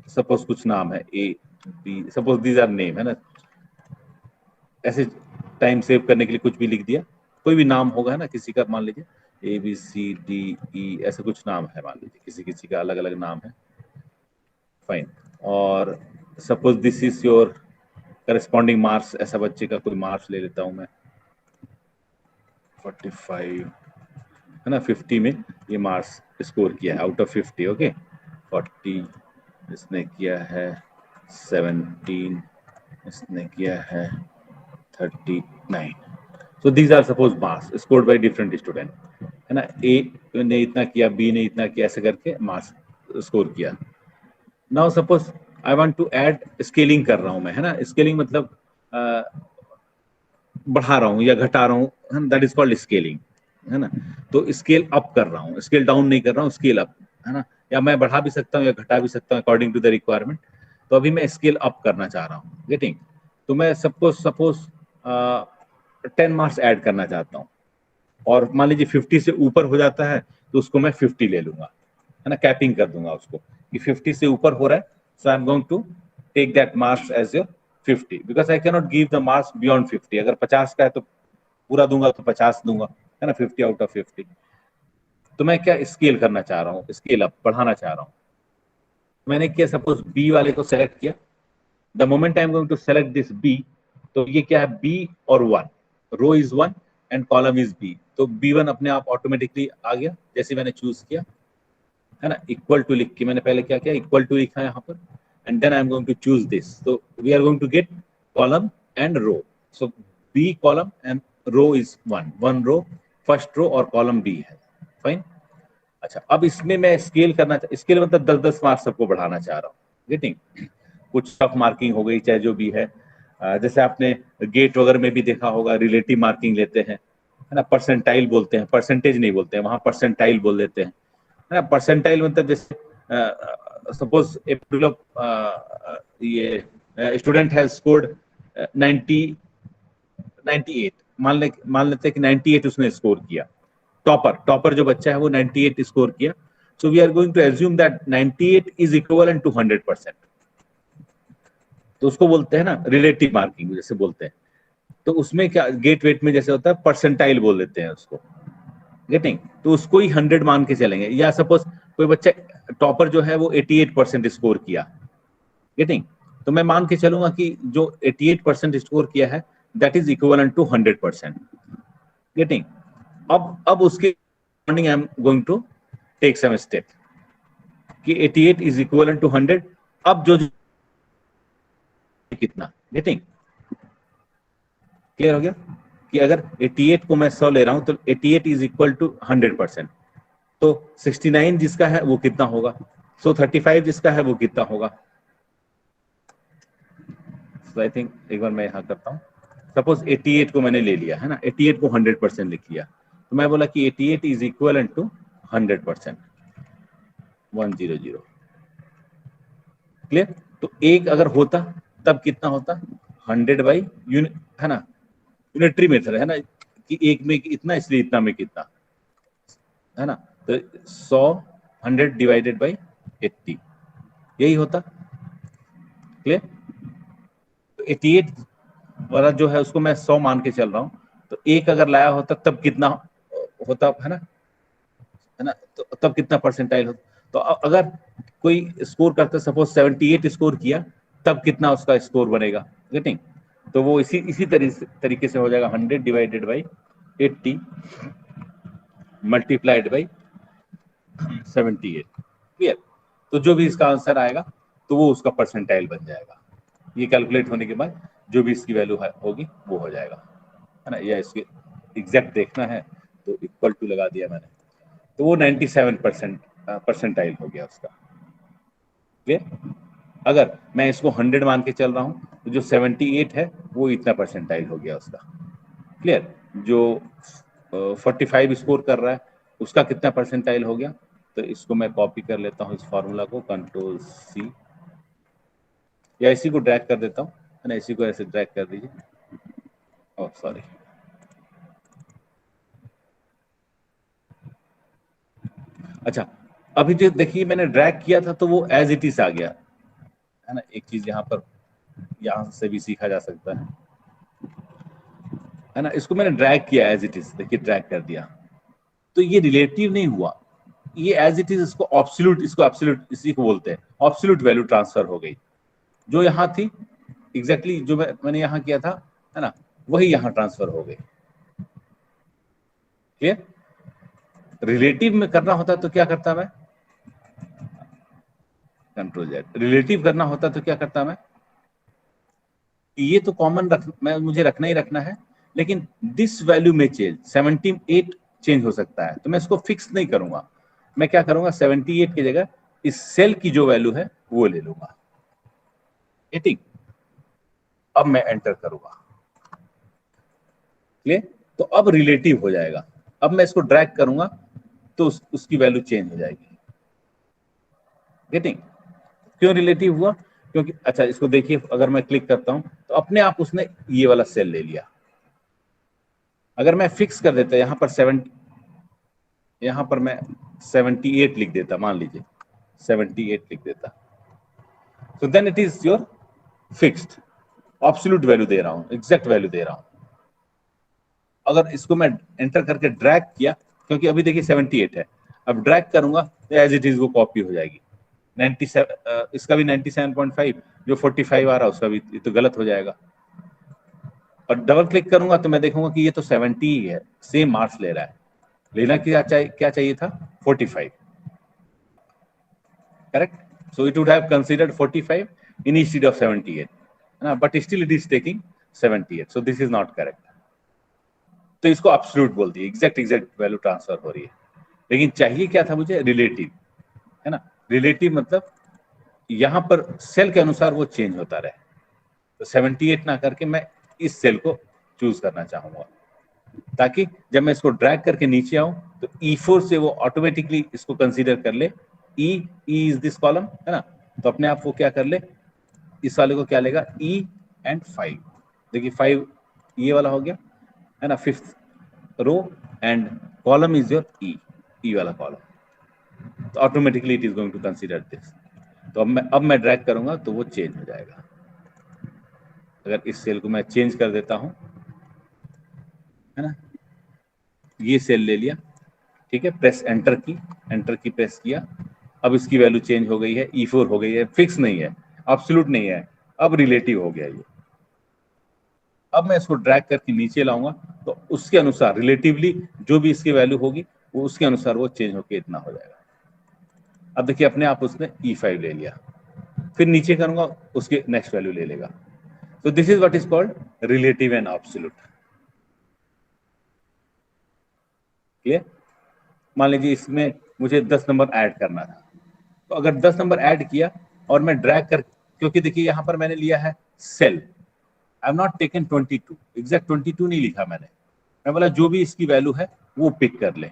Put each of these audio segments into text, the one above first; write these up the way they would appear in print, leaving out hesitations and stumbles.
Suppose कुछ नाम है A B, suppose these are name है ना, ऐसे टाइम सेव करने के लिए कुछ भी लिख दिया, कोई भी नाम होगा है ना किसी का, मान लीजिए ABCDE ऐसा कुछ नाम है, मान लीजिए किसी किसी का अलग अलग नाम है, फाइन। और suppose this is your corresponding marks, ऐसा बच्चे का कोई मार्क्स ले लेता हूं मैं 45 है ना, 50 में ये मार्क्स स्कोर किया है आउट ऑफ 50, ओके 40 इसने किया है, 17 इसने किया है, 39। So these are suppose marks scored by different student, है ना, A ने इतना किया, B ने इतना किया, ऐसे करके मार्क्स स्कोर किया। Now suppose I want to add scaling कर रहा हूं मैं, है ना, स्केलिंग मतलब बढ़ा रहा हूं या घटा रहा हूं, दैट इज कॉल्ड स्केलिंग, है ना। तो स्केल अप कर रहा हूं, स्केल डाउन नहीं कर रहा हूं, स्केल अप, है ना, या मैं बढ़ा भी सकता हूं या घटा भी सकता हूं अकॉर्डिंग टू द रिक्वायरमेंट। तो अभी मैं स्केल अप करना चाह रहा हूं, गेटिंग। तो मैं सपोज 10 मार्क्स ऐड करना चाहता हूँ, और मान लीजिए 50 से ऊपर हो जाता है तो उसको मैं 50 ले लूंगा, है ना, कैपिंग कर दूंगा उसको कि 50 से ऊपर हो रहा है, so I am going to take that marks as your 50, because I can not give the marks beyond 50। अगर 50 का है तो पूरा दूंगा तो 50 दूंगा, है ना, 50 आउट ऑफ 50। तो मैं क्या स्केल करना चाह रहा हूँ, स्केल अप बढ़ाना चाह रहा हूँ। मैंने क्या सपोज बी वाले को सेलेक्ट किया, the moment I am going to select this B, तो ये क्या है, बी और 1, row is 1 and column is B, तो B1 अपने आप ऑटोमेटिकली आ गया जैसे मैंने चूज किया, है ना। इक्वल टू लिख के मैंने पहले क्या किया, इक्वल टू लिखा है यहाँ पर, and then I am going to choose this, तो we are going to get column and row. So B column and row is 1 row, first row और कॉलम B है, फाइन। अच्छा, अब इसमें मैं स्केल करना, स्केल मतलब 10-10 मार्क्स सबको बढ़ाना चाह रहा हूँ, गेटिंग। कुछ टफ मार्किंग हो गई चाहे जो भी है, जैसे आपने गेट वगैरह में भी देखा होगा, रिलेटिव मार्किंग लेते हैं, है ना, परसेंटाइल बोलते हैं, परसेंटेज नहीं बोलते हैं, वहां परसेंटाइल बोल देते हैं, है ना। परसेंटाइल मतलब जैसे सपोज ये स्टूडेंट हैज स्कोर्ड 90 98, मान लेते हैं कि 98 उसने स्कोर किया, टॉपर जो बच्चा है वो 98 स्कोर किया, so we are going to assume that 98 is equal to 100%। तो उसको बोलते हैं ना रिलेटिव मार्किंग जैसे बोलते हैं। तो उसमें क्या गेट वेट में जैसे होता है परसेंटाइल बोल देते हैं उसको, गेटिंग। तो उसको ही 100 मान के चलेंगे, या सपोज कोई बच्चा टॉपर जो है वो 88% स्कोर किया, गेटिंग। तो मैं मान के चलूंगा कि जो 88% स्कोर किया है that is equal to 100%, getting. अब उसके according I am going to take some step कि 88 इज इक्वल टू 100। अब जो कितना, गेटिंग, क्लियर हो गया कि अगर 88 को मैं 100 ले रहा हूं तो 88 इज इक्वल टू 100%, तो 69 जिसका है वो कितना होगा, 35 जिसका है वो कितना होगा। सो आई थिंक एक बार मैं यहाँ करता हूँ, सपोज 88 को मैंने ले लिया, है ना, 88 को 100% लिख लिया, तो मैं बोला कि 88 इज इक्वल टू 100%, 100, क्लियर। तो एक अगर होता तब कितना होता, 100 बाई यूनिट, है ना, यूनिटरी मेथड है ना, कि एक में इतना इसलिए इतना में कितना, है ना। तो 100 100 डिवाइडेड बाई 80 यही होता, क्लियर। तो 88 वाला जो है उसको मैं 100 मान के चल रहा हूँ, तो एक अगर लाया होता तब कितना होता, है ना, तो तब कितना परसेंटाइल होता। तो अगर कोई स्कोर करता, सपोज 78 स्कोर किया, तब कितना उसका स्कोर बनेगा, गेटिंग। तो वो इसी तरीके से हो जाएगा 100 divided by 80 multiplied by 78, clear. तो जो भी इसका आंसर आएगा तो वो उसका परसेंटाइल बन जाएगा। ये कैलकुलेट होने के बाद जो भी इसकी वैल्यू होगी वो हो जाएगा, है ना। या इसके एग्जैक्ट देखना है तो इक्वल टू लगा दिया मैंने, तो वो 97% परसेंटाइल हो गया उसका, क्लियर। अगर मैं इसको 100 मान के चल रहा हूँ तो जो 78 है वो इतना परसेंटाइल हो गया उसका, क्लियर। जो 45 स्कोर कर रहा है उसका कितना परसेंटाइल हो गया। तो इसको मैं कॉपी कर लेता हूँ इस फॉर्मूला को, कंट्रोल C, या इसी को ड्रैग कर देता हूँ, है ना, इसी को ऐसे ड्रैग कर दीजिए, ओह सॉरी, अच्छा। अभी जो देखिए मैंने ड्रैग किया था तो वो एज इट इज आ गया, है ना, एक चीज यहाँ से भी सीखा जा सकता है ना। इसको मैंने ड्रैग किया एज इट इज, देखिए ड्रैग कर दिया, तो ये रिलेटिव नहीं हुआ, ये एज इट इज, इसको एब्सोल्यूट, इसको एब्सोल्यूट इसी को बोलते हैं, एब्सोल्यूट वैल्यू ट्रांसफर हो गई। जो यहाँ थी एग्जैक्टली जो मैंने यहाँ किया था, है ना, वही यहाँ ट्रांसफर हो गई। क्लियर? रिलेटिव में करना होता तो क्या करता मैं, कंट्रोल जेड, रिलेटिव करना होता तो क्या करता मैं, ये तो कॉमन मुझे रखना ही रखना है, लेकिन दिस वैल्यू में चेंज 78 चेंज हो सकता है, तो मैं इसको फिक्स नहीं करूंगा। मैं क्या करूंगा, 78 की जगह इस सेल की जो वैल्यू है वो ले लूंगा। ठीक, अब मैं एंटर करूंगा। क्लियर? तो अब रिलेटिव हो जाएगा। अब मैं इसको ड्रैग करूंगा तो उसकी वैल्यू चेंज हो जाएगी। गेटिंग? क्यों रिलेटिव हुआ? क्योंकि अच्छा इसको देखिए, अगर मैं क्लिक करता हूं तो अपने आप उसने ये वाला सेल ले लिया। अगर मैं फिक्स कर देता यहां पर 70, यहां पर मैं 78 लिख देता, मान लीजिए 78 लिख देता, so then it is your fixed, absolute value दे रहा हूं, एग्जैक्ट वैल्यू दे रहा हूं। अगर इसको मैं एंटर करके ड्रैग किया, क्योंकि अभी देखिए 78 है, अब ड्रैग करूंगा तो एज इट इज वो कॉपी हो जाएगी। 97, इसका भी 97.5, जो 45 आ रहा है उसका भी, ये तो गलत हो जाएगा। और डबल क्लिक करूंगा तो मैं देखूंगा कि ये तो 70 ही है, सेम मार्क्स ले रहा है। लेना क्या चाहिए था, 45, correct? So it would have considered 45 instead of 78, but still it is taking 78, so this is not correct। तो इसको एब्सोल्यूट बोल दिए, एग्जैक्ट वैल्यू ट्रांसफर हो रही है, लेकिन चाहिए क्या था मुझे, रिलेटिव, है ना। रिलेटिव मतलब यहां पर सेल के अनुसार वो चेंज होता रहे, तो 78 ना करके मैं इस सेल को चूज करना चाहूंगा, ताकि जब मैं इसको ड्रैग करके नीचे आऊं तो E4 से वो ऑटोमेटिकली इसको कंसीडर कर ले, ई इज दिस कॉलम, है ना, तो अपने आप वो क्या कर ले, इस वाले को क्या लेगा, E एंड 5, देखिए 5 ये वाला हो गया, है ना, 5th row and column is your E वाला कॉलम, तो automatically it is going to consider this. तो अब मैं ड्रैग करूंगा तो वो चेंज हो जाएगा। अगर इस सेल को मैं चेंज कर देता हूं, है ना, ये सेल ले लिया, ठीक है, प्रेस एंटर की प्रेस किया, अब इसकी वैल्यू चेंज हो गई है, E4 हो गई है, फिक्स नहीं है, एब्सोल्यूट नहीं है, अब रिलेटिव हो गया ये। अब मैं इसको ड्रैग करके नीचे लाऊंगा तो उसके अनुसार रिलेटिवली जो भी इसकी वैल्यू होगी वो उसके अनुसार वो चेंज होके इतना हो जाएगा। अब देखिए अपने आप उसने E5 ले लिया, फिर नीचे करूंगा उसके नेक्स्ट वैल्यू ले लेगा। तो this is what is called relative and absolute. Clear? मान लीजिए इसमें मुझे 10 नंबर ऐड करना था, तो अगर 10 नंबर ऐड किया और मैं ड्रैग कर, क्योंकि देखिए यहां पर मैंने लिया है cell, I am not taken 22, exact 22 नहीं लिखा मैं बोला जो भी इसकी वैल्यू है वो पिक कर ले,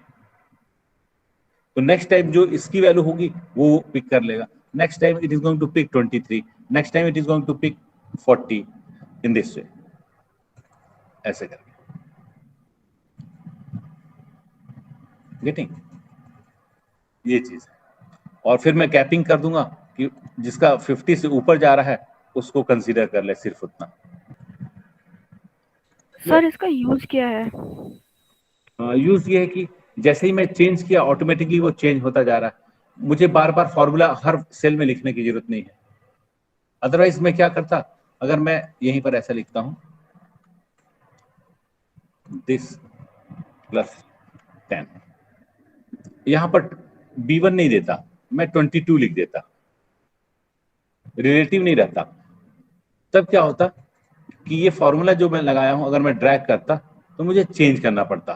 तो नेक्स्ट टाइम जो इसकी वैल्यू होगी वो पिक कर लेगा। Next time it is going to pick 23, next time it is going to pick 40, in this way, ऐसे करके। गेटिंग? ये चीज है। और फिर मैं कैपिंग कर दूंगा कि जिसका 50 से ऊपर जा रहा है उसको कंसीडर कर ले, सिर्फ उतना। सर इसका यूज क्या है? यूज ये है कि जैसे ही मैं चेंज किया ऑटोमेटिकली वो चेंज होता जा रहा है, मुझे बार बार फॉर्मूला हर सेल में लिखने की जरूरत नहीं है। अदरवाइज मैं क्या करता, अगर मैं यहीं पर ऐसा लिखता हूं, दिस प्लस 10, यहां पर B1 नहीं देता, मैं 22 लिख देता, रिलेटिव नहीं रहता, तब क्या होता कि ये फॉर्मूला जो मैं लगाया हूं अगर मैं ड्रैग करता तो मुझे चेंज करना पड़ता,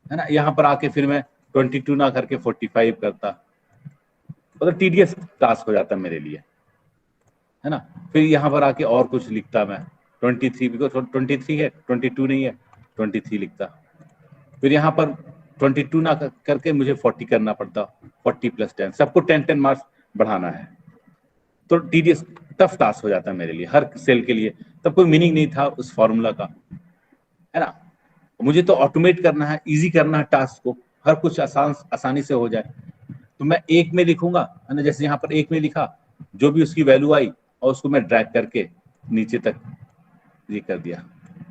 है ना। यहां पर आके फिर मैं 22 ना करके 45 करता, मतलब टीडियस टास्क हो जाता मेरे लिए, है ना। फिर यहाँ पर आके और कुछ लिखता मैं, 23, बिकॉज 23 है, 22 नहीं है, 23 लिखता। फिर यहाँ पर 22 ना करके मुझे 40 करना पड़ता, 40 + 10, सबको 10 मार्क्स बढ़ाना है, तो टीडियस टफ टास्क हो जाता है मेरे लिए हर सेल के लिए। तब कोई मीनिंग नहीं था उस फॉर्मूला का, है ना। मुझे तो ऑटोमेट करना है, इजी करना है टास्क को, हर कुछ आसानी से हो जाए। तो मैं एक में लिखूंगा, है ना, जैसे यहाँ पर एक में लिखा जो भी उसकी वैल्यू आई और उसको मैं ड्रैग करके नीचे तक ये कर दिया,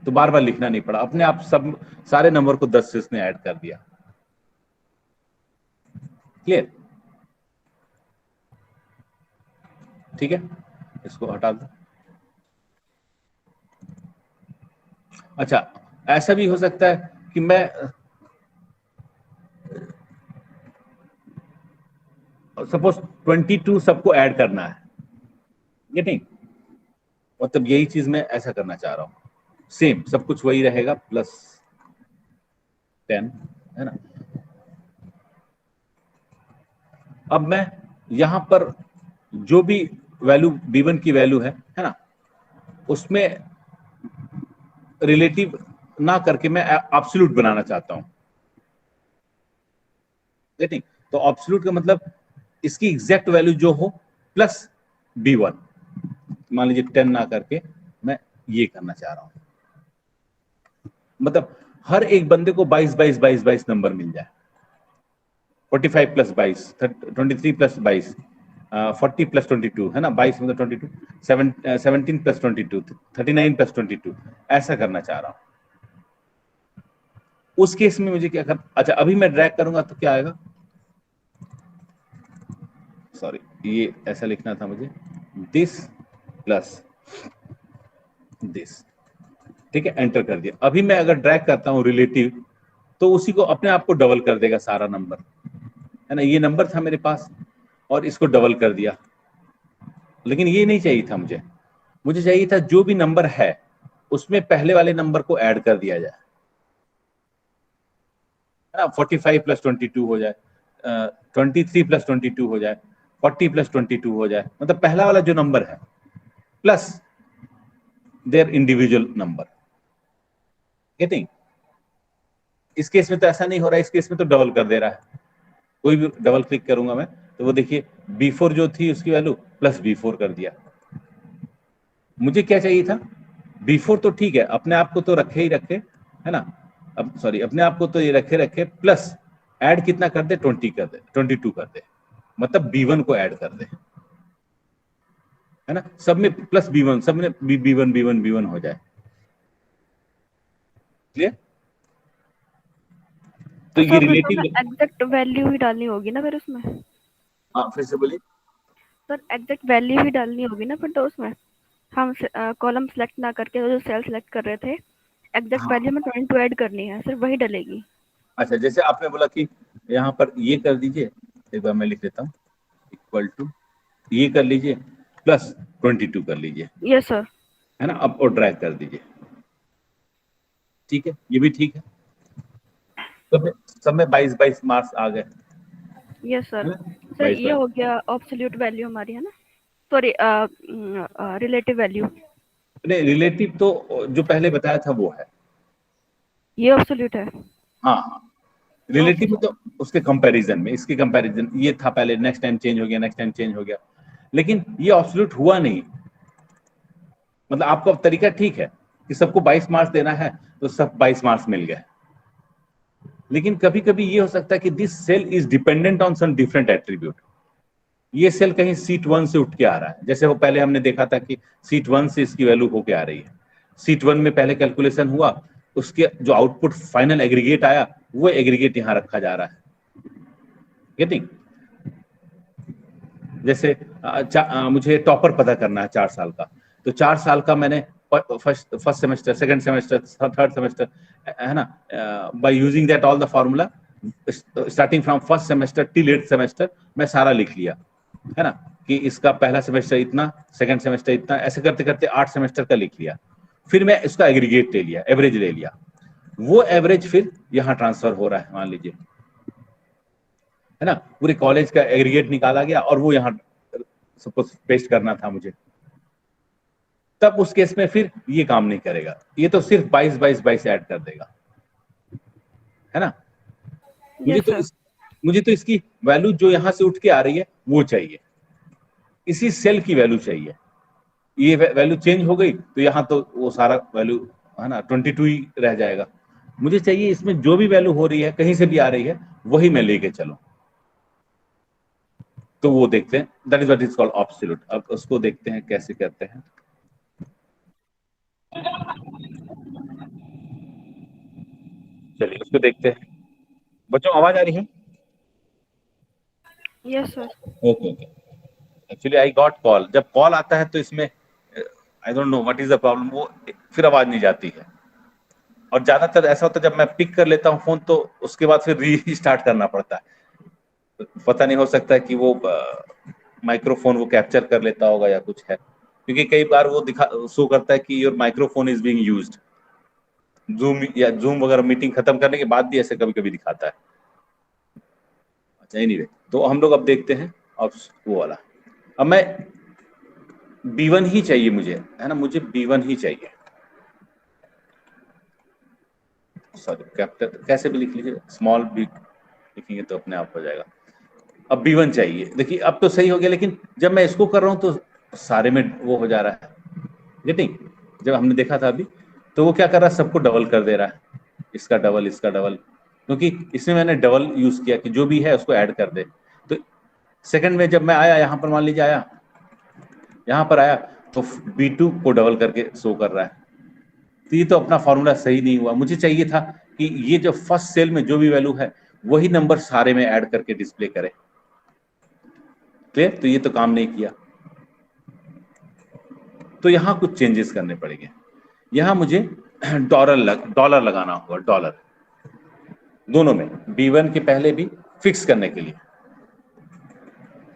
तो बार बार लिखना नहीं पड़ा, अपने आप सब सारे नंबर को 10 से इसने ऐड कर दिया। क्लियर? ठीक है, इसको हटा दो। अच्छा, ऐसा भी हो सकता है कि मैं सपोज 22 सबको ऐड करना है, ये नहीं, मतलब यही चीज मैं ऐसा करना चाह रहा हूं, सेम सब कुछ वही रहेगा प्लस 10, है ना। अब मैं यहां पर जो भी वैल्यू b1 की वैल्यू है ना, उसमें रिलेटिव ना करके मैं एब्सोल्यूट बनाना चाहता हूं। नहीं, तो एब्सोल्यूट का मतलब इसकी एग्जैक्ट वैल्यू जो हो प्लस b1, मान लीजिए 10 ना करके मैं ये करना चाह रहा हूं, मतलब हर एक बंदे को 22 22 22 22 नंबर मिल जाए, 45 प्लस 22, 23 प्लस 22, 40 प्लस 22, है ना, 22 मतलब 22, 17 प्लस 22, 39 प्लस 22, ऐसा करना चाह रहा हूं। उस केस में मुझे क्या कर, अच्छा अभी मैं ड्रैग करूंगा तो क्या आएगा, सॉरी ये ऐसा लिखना था मुझे, दिस प्लस दिस, ठीक है, एंटर कर दिया। अभी मैं अगर ड्रैग करता हूं रिलेटिव, तो उसी को अपने आप को डबल कर देगा सारा नंबर, है ना। ये नंबर था मेरे पास और इसको डबल कर दिया, लेकिन ये नहीं चाहिए था मुझे, मुझे चाहिए था जो भी नंबर है उसमें पहले वाले नंबर को ऐड कर दिया जाए, है ना। 45 प्लस 22 हो जाए, 23 प्लस 22 हो जाए, 40 प्लस 22 हो जाए, मतलब पहला वाला जो नंबर है plus their individual number, getting. इस केस में तो ऐसा नहीं हो रहा है, इस केस में तो डबल कर दे रहा है। कोई भी डबल क्लिक करूंगा मैं तो वो देखिए B4 जो थी उसकी वैल्यू प्लस B4 कर दिया। मुझे क्या चाहिए था, B4 तो ठीक है, अपने आप को तो रखे ही रखे, है ना, अब सॉरी अपने आप को तो ये रखे रखे, प्लस ऐड कितना कर दे, 20 कर दे, 22 कर दे, मतलब B1 को ऐड कर दे, है ना, सब में प्लस B1, सब में B1 B1 B1 हो जाए। क्लियर? तो ये सर फिर तो रिलेटिव, हमें एग्जैक्ट वैल्यू ही डालनी होगी ना फिर उसमें। हाँ फिर से बोलिए। सर एग्जैक्ट वैल्यू ही डालनी होगी ना फिर तो उसमें, हम कॉलम सेलेक्ट ना करके जो सेल सेलेक्ट कर रहे थे, एग्जैक्ट हाँ, वैल्यू में 22 ऐड करनी है, सिर्फ वही डलेगी। अच्छा जैसे आपने बोला कि यहाँ पर ये कर दीजिए, एक बार मैं लिख देता हूँ, इक्वल टू ये कर लीजिए प्लस 22 कर लीजिए, यस सर। है ना, अप और ड्रैग कर दीजिए, ठीक है, ये भी ठीक है। सब में 22 22 मार्क्स आ गए, यस है सर। ना, सर 22 ये 22। हो गया ऑब्सोल्यूट वैल्यू हमारी, है ना, सॉरी रिलेटिव वैल्यू। नहीं, रिलेटिव तो जो पहले बताया था वो है, ये ऑब्सोल्यूट है। हाँ हाँ, ओके रिलेटिव सर। तो उसके कंपैरिजन में, इसके कंपैरिजन ये था पहले, नेक्स्ट टाइम चेंज हो गया, नेक्स्ट टाइम चेंज हो गया, लेकिन ये एब्सोल्यूट हुआ नहीं। मतलब आपका तरीका ठीक है कि सबको 22 मार्क्स देना है तो सब 22 मार्क्स मिल गए, लेकिन कभी कभी ये हो सकता है कि this cell is dependent on some different attribute. ये सेल कहीं सीट 1 से उठ के आ रहा है, जैसे वो पहले हमने देखा था कि सीट 1 से इसकी वैल्यू होके आ रही है, सीट 1 में पहले कैलकुलेशन हुआ, उसके जो आउटपुट फाइनल एग्रीगेट आया वो एग्रीगेट यहाँ रखा जा रहा है, गेटिंग। जैसे मुझे टॉपर पता करना है 4 साल का, तो 4 साल का मैंने first semester, second semester, third semester, है ना, by using that all the formula, starting from first semester till 8th semester मैं सारा लिख लिया, है ना, कि इसका पहला सेमेस्टर इतना, सेकंड सेमेस्टर इतना, ऐसे करते करते 8 सेमेस्टर का लिख लिया। फिर मैं इसका एग्रीगेट ले लिया, एवरेज ले लिया, वो एवरेज फिर यहाँ ट्रांसफर हो रहा है, मान लीजिए, है ना, पूरे कॉलेज का एग्रीगेट निकाला गया और वो यहाँ सपोज पेस्ट करना था मुझे, तब उस केस में फिर ये काम नहीं करेगा, ये तो सिर्फ 22 22 22 ऐड कर देगा, है ना। Yes sir. मुझे तो इसकी वैल्यू जो यहाँ से उठ के आ रही है वो चाहिए, इसी सेल की वैल्यू चाहिए। ये वैल्यू चेंज हो गई तो यहाँ तो वो सारा वैल्यू, है ना, 22 ही रह जाएगा। मुझे चाहिए इसमें जो भी वैल्यू हो रही है कहीं से भी आ रही है वही मैं लेके चलूं, तो वो देखते हैं, that is what is called absolute. अब उसको देखते हैं कैसे करते हैं। चलिए उसको देखते हैं। बच्चों आवाज आ रही है? Yes sir. Okay okay. Actually I got call, जब कॉल आता है तो इसमें I don't know what is the problem, वो फिर आवाज नहीं जाती है। और ज्यादातर ऐसा होता है जब मैं पिक कर लेता हूँ फोन तो उसके बाद फिर रीस्टार्ट करना पड़ता है। पता नहीं, हो सकता है कि वो माइक्रोफोन वो कैप्चर कर लेता होगा या कुछ है, क्योंकि कई बार वो दिखा शो करता है कि your microphone is being used. Zoom या जूम वगैरह मीटिंग खत्म करने के बाद भी ऐसे कभी कभी दिखाता है। अच्छा एनीवे, तो हम लोग अब देखते हैं अब वो वाला। अब मैं B1 ही चाहिए मुझे, है ना, मुझे B1 ही चाहिए। सॉरी, कैपिटल कैसे भी लिख लीजिए, स्मॉल भी लिखेंगे तो अपने आप हो जाएगा। अब B1 चाहिए। देखिए अब तो सही हो गया, लेकिन जब मैं इसको कर रहा हूं तो सारे में वो हो जा रहा है गेटिंग। जब हमने देखा था अभी, तो वो क्या कर रहा है, सबको डबल कर दे रहा है, इसका डबल इसका डबल, क्योंकि इसमें मैंने डबल यूज किया कि जो भी है उसको ऐड कर दे। तो सेकंड में जब मैं आया यहाँ पर, मान लीजिए आया यहाँ पर आया, तो B2 को डबल करके शो कर रहा है। तो ये तो अपना फॉर्मूला सही नहीं हुआ। मुझे चाहिए था कि ये जो फर्स्ट सेल में जो भी वैल्यू है वही नंबर सारे में ऐड करके डिस्प्ले करे। क्लियर? तो ये तो काम नहीं किया, तो यहां कुछ चेंजेस करने पड़ेंगे। यहां मुझे डॉलर लगाना होगा, डॉलर दोनों में, B1 के पहले भी फिक्स करने के लिए,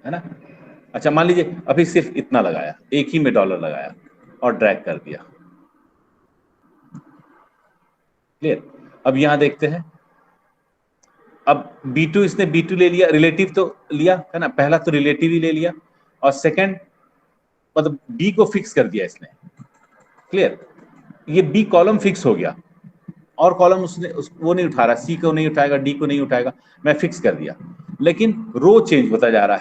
है ना। अच्छा मान लीजिए अभी सिर्फ इतना लगाया, एक ही में डॉलर लगाया और ड्रैग कर दिया। क्लियर? अब यहां देखते हैं, अब B2 इसने B2 ले लिया, रिलेटिव तो लिया है ना, पहला तो रिलेटिव ही ले लिया, और सेकंड मतलब B को फिक्स कर दिया इसने। क्लियर? ये B कॉलम फिक्स हो गया, और कॉलम वो नहीं उठा रहा, सी को नहीं उठाएगा, डी को नहीं उठाएगा, मैं फिक्स कर दिया। लेकिन रो चेंज होता जा रहा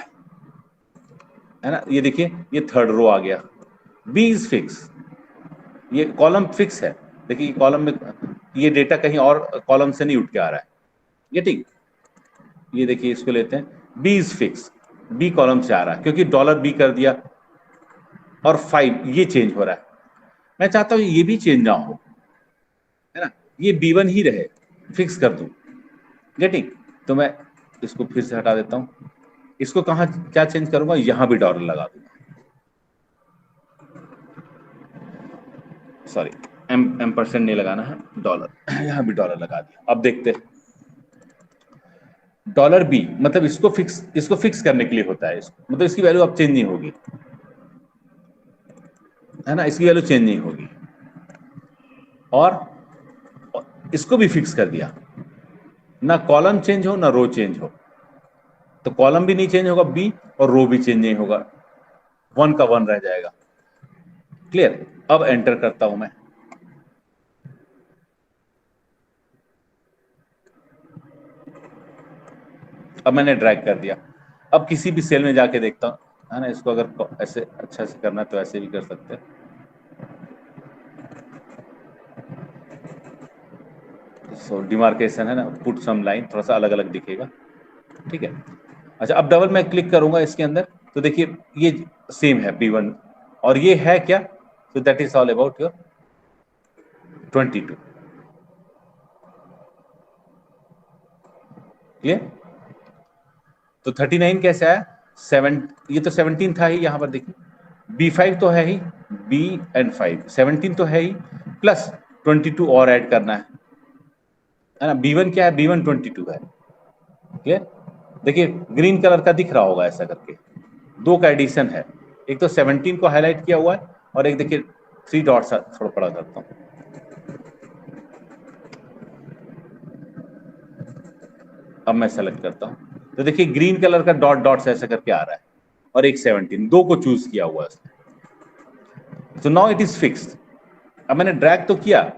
है ना। ये देखिए ये थर्ड रो आ गया, बी इज फिक्स, ये कॉलम फिक्स है। देखिए कॉलम में ये डेटा कहीं और कॉलम से नहीं उठ के आ रहा है, ये ठीक। ये देखिए इसको लेते हैं, B is fix, B column से आ रहा है क्योंकि डॉलर बी कर दिया, और 5 ये चेंज हो रहा है। मैं चाहता हूं ये भी चेंज ना हो, है ना, ये B1 ही रहे, फिक्स कर दूं। गेटिंग? तो मैं इसको फिर से हटा देता हूं, इसको कहां क्या चेंज करूंगा, यहां भी डॉलर लगा दूंगा। सॉरी, एम% नहीं लगाना है, डॉलर, यहां भी डॉलर लगा दिया। अब देखते हैं डॉलर बी, मतलब इसको फिक्स करने के लिए होता है, मतलब इसकी वैल्यू अब चेंज नहीं होगी, है ना, इसकी वैल्यू चेंज नहीं होगी। और इसको भी फिक्स कर दिया, ना कॉलम चेंज हो ना रो चेंज हो, तो कॉलम भी नहीं चेंज होगा बी, और रो भी चेंज नहीं होगा, 1 का 1 रह जाएगा। क्लियर? अब एंटर करता हूं मैं, अब मैंने ड्रैग कर दिया। अब किसी भी सेल में जाके देखता हूं, है ना, इसको अगर ऐसे अच्छा से करना तो ऐसे भी कर सकते हैं। सो डिमार्केशन है ना, पुट सम लाइन, थोड़ा सा अलग अलग दिखेगा, ठीक है। अच्छा अब डबल मैं क्लिक करूंगा इसके अंदर, तो देखिए ये सेम है B1, और ये है क्या, तो that is all about your 22। Clear? तो 39 कैसे आया, 7, ये तो 17 था ही, यहां पर देखिए B5 तो है ही, B एंड 5 17 तो है ही, प्लस 22 और ऐड करना है ना। B1 क्या है, B1 22 है। क्लियर? देखिए ग्रीन कलर का दिख रहा होगा ऐसा करके, दो का एडिशन है, एक तो 17 को हाईलाइट किया हुआ है, और एक देखिए 3 डॉट्स, थोड़ा बड़ा करता हूं, अब मैं सेलेक्ट करता हूं, तो देखिए ग्रीन कलर का डॉट डॉट्स ऐसा करके आ रहा है, और एक 17, दो को चूज किया हुआ है। तो नाउ इट इज फिक्स्ड। अब मैंने ड्रैग तो किया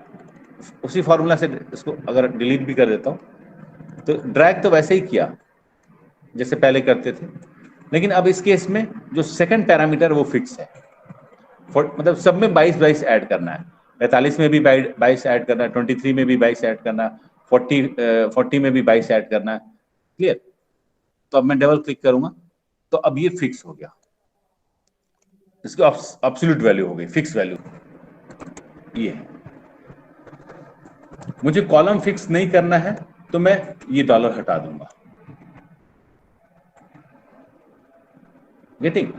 उसी फॉर्मूला से, इसको अगर डिलीट भी कर देता हूं, तो ड्रैग तो वैसे ही किया जैसे पहले करते थे, लेकिन अब इस केस में जो सेकंड पैरामीटर वो फिक्स है, मतलब सब में 22 ऐड करना है, 45 में भी 22 ऐड करना है, 23 में भी 22 ऐड करना है, 40 में भी 22 ऐड करना है। क्लियर? तो अब मैं डबल क्लिक करूंगा, तो अब ये फिक्स हो गया, इसकी एब्सोल्यूट वैल्यू हो गई, फिक्स वैल्यू ये है। मुझे कॉलम फिक्स नहीं करना है तो मैं ये डॉलर हटा दूंगा। गेटिंग?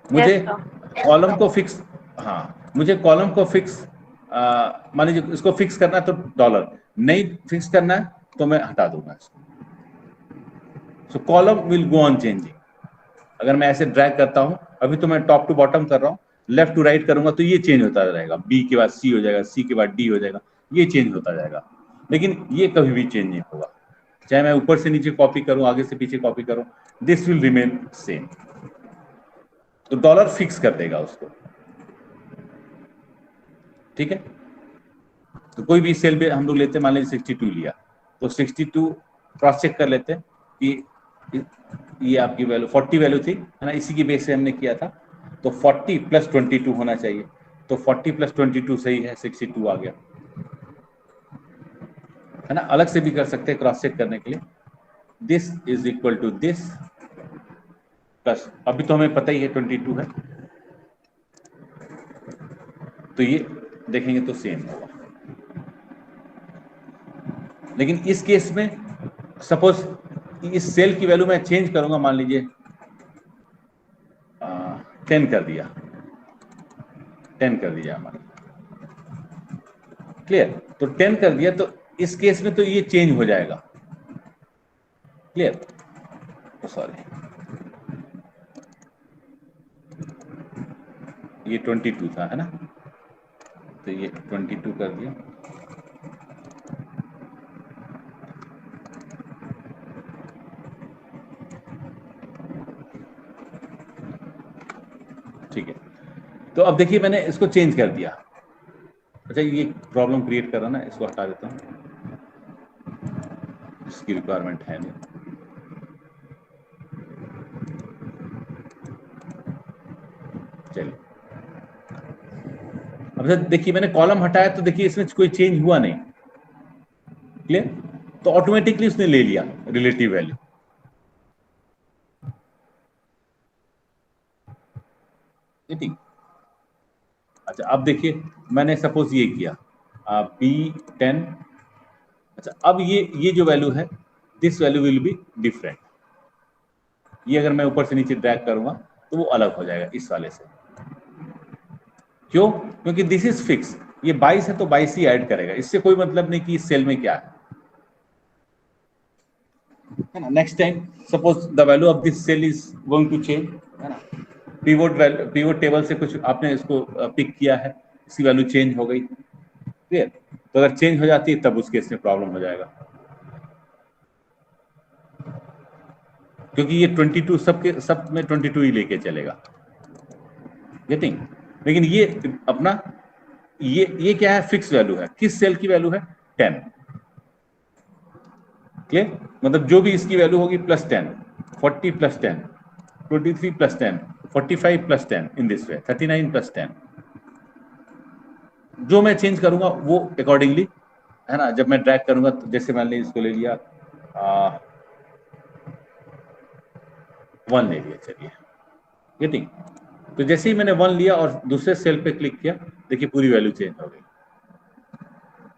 मुझे Yes, sir. कॉलम को फिक्स, हाँ मुझे कॉलम को फिक्स, मान लीजिए इसको फिक्स करना है तो डॉलर, नहीं फिक्स करना है तो मैं हटा दूंगा इसको। सो column will go on changing. अगर मैं ऐसे ड्रैग करता हूं, अभी तो मैं टॉप टू बॉटम कर रहा हूं, लेफ्ट टू राइट करूंगा तो ये चेंज होता रहेगा, बी के बाद सी हो जाएगा, सी के बाद डी हो जाएगा, ये चेंज होता जाएगा, लेकिन ये कभी भी चेंज नहीं होगा। चाहे मैं ऊपर से नीचे कॉपी करूं, आगे से पीछे कॉपी करूं, दिस विल रिमेन सेम। तो डॉलर फिक्स कर देगा उसको, ठीक है। तो कोई भी सेल में हम लोग लेते हैं, मान लीजिए 62 लिया, तो 62 क्रॉस चेक कर लेते हैं कि ये आपकी वैल्यू 40 वैल्यू थी, है ना, इसी की बेस से हमने किया था, तो 40 + 22 होना चाहिए, तो 40 + 22 सही है, 62 आ गया, है ना। अलग से भी कर सकते हैं क्रॉस चेक करने के लिए, this is equal to this plus, अभी तो हमें पता ही है 22 है, तो ये देखेंगे तो सेम होगा। लेकिन इस केस में सपोज इस सेल की वैल्यू मैं चेंज करूंगा, मान लीजिए 10 कर दिया, 10 कर दिया हमारा, क्लियर। तो 10 कर दिया, तो इस केस में तो ये चेंज हो जाएगा, क्लियर। तो सॉरी, ये 22 था, है ना, तो ये 22 कर दिया, ठीक है। तो अब देखिए मैंने इसको चेंज कर दिया। अच्छा ये प्रॉब्लम क्रिएट कर रहा ना, इसको हटा देता हूं, इसकी रिक्वायरमेंट है नहीं। चलिए अब देखिए मैंने कॉलम हटाया तो देखिए इसमें कोई चेंज हुआ नहीं, क्लियर। तो ऑटोमेटिकली उसने ले लिया रिलेटिव वैल्यू, ठीक। अच्छा अब देखिए मैंने सपोज ये किया B10, अच्छा अब ये जो वैल्यू है, this value will be different. ये अगर मैं ऊपर से नीचे ड्रैग करूंगा तो वो अलग हो जाएगा इस वाले से, क्यों? क्योंकि दिस इज फिक्स, ये 22 है तो 22 ही ऐड करेगा, इससे कोई मतलब नहीं कि इस सेल में क्या है ना। Next time suppose the value of this cell is going to change, है ना, पिवोट टेबल से कुछ आपने इसको पिक किया है, इसकी वैल्यू चेंज हो गई, क्लियर। तो अगर चेंज हो जाती है तब उस केस में प्रॉब्लम हो जाएगा, क्योंकि ये 22 सब में 22 ही लेके चलेगा, गेटिंग। लेकिन ये अपना ये क्या है, फिक्स वैल्यू है, किस सेल की वैल्यू है, 10, क्लियर। मतलब जो भी इसकी वैल्यू होगी +10, 40 + 10, 23 + 10, 45 + 10, इन दिस वे 39 + 10, जो मैं चेंज करूंगा वो अकॉर्डिंगली, है ना। जब मैं ड्रैग करूंगा तो जैसे मैंने इसको ले लिया 1 ले लिया, चलिए, गेटिंग। तो जैसे ही मैंने 1 लिया और दूसरे सेल पे क्लिक किया, देखिए पूरी वैल्यू चेंज हो गई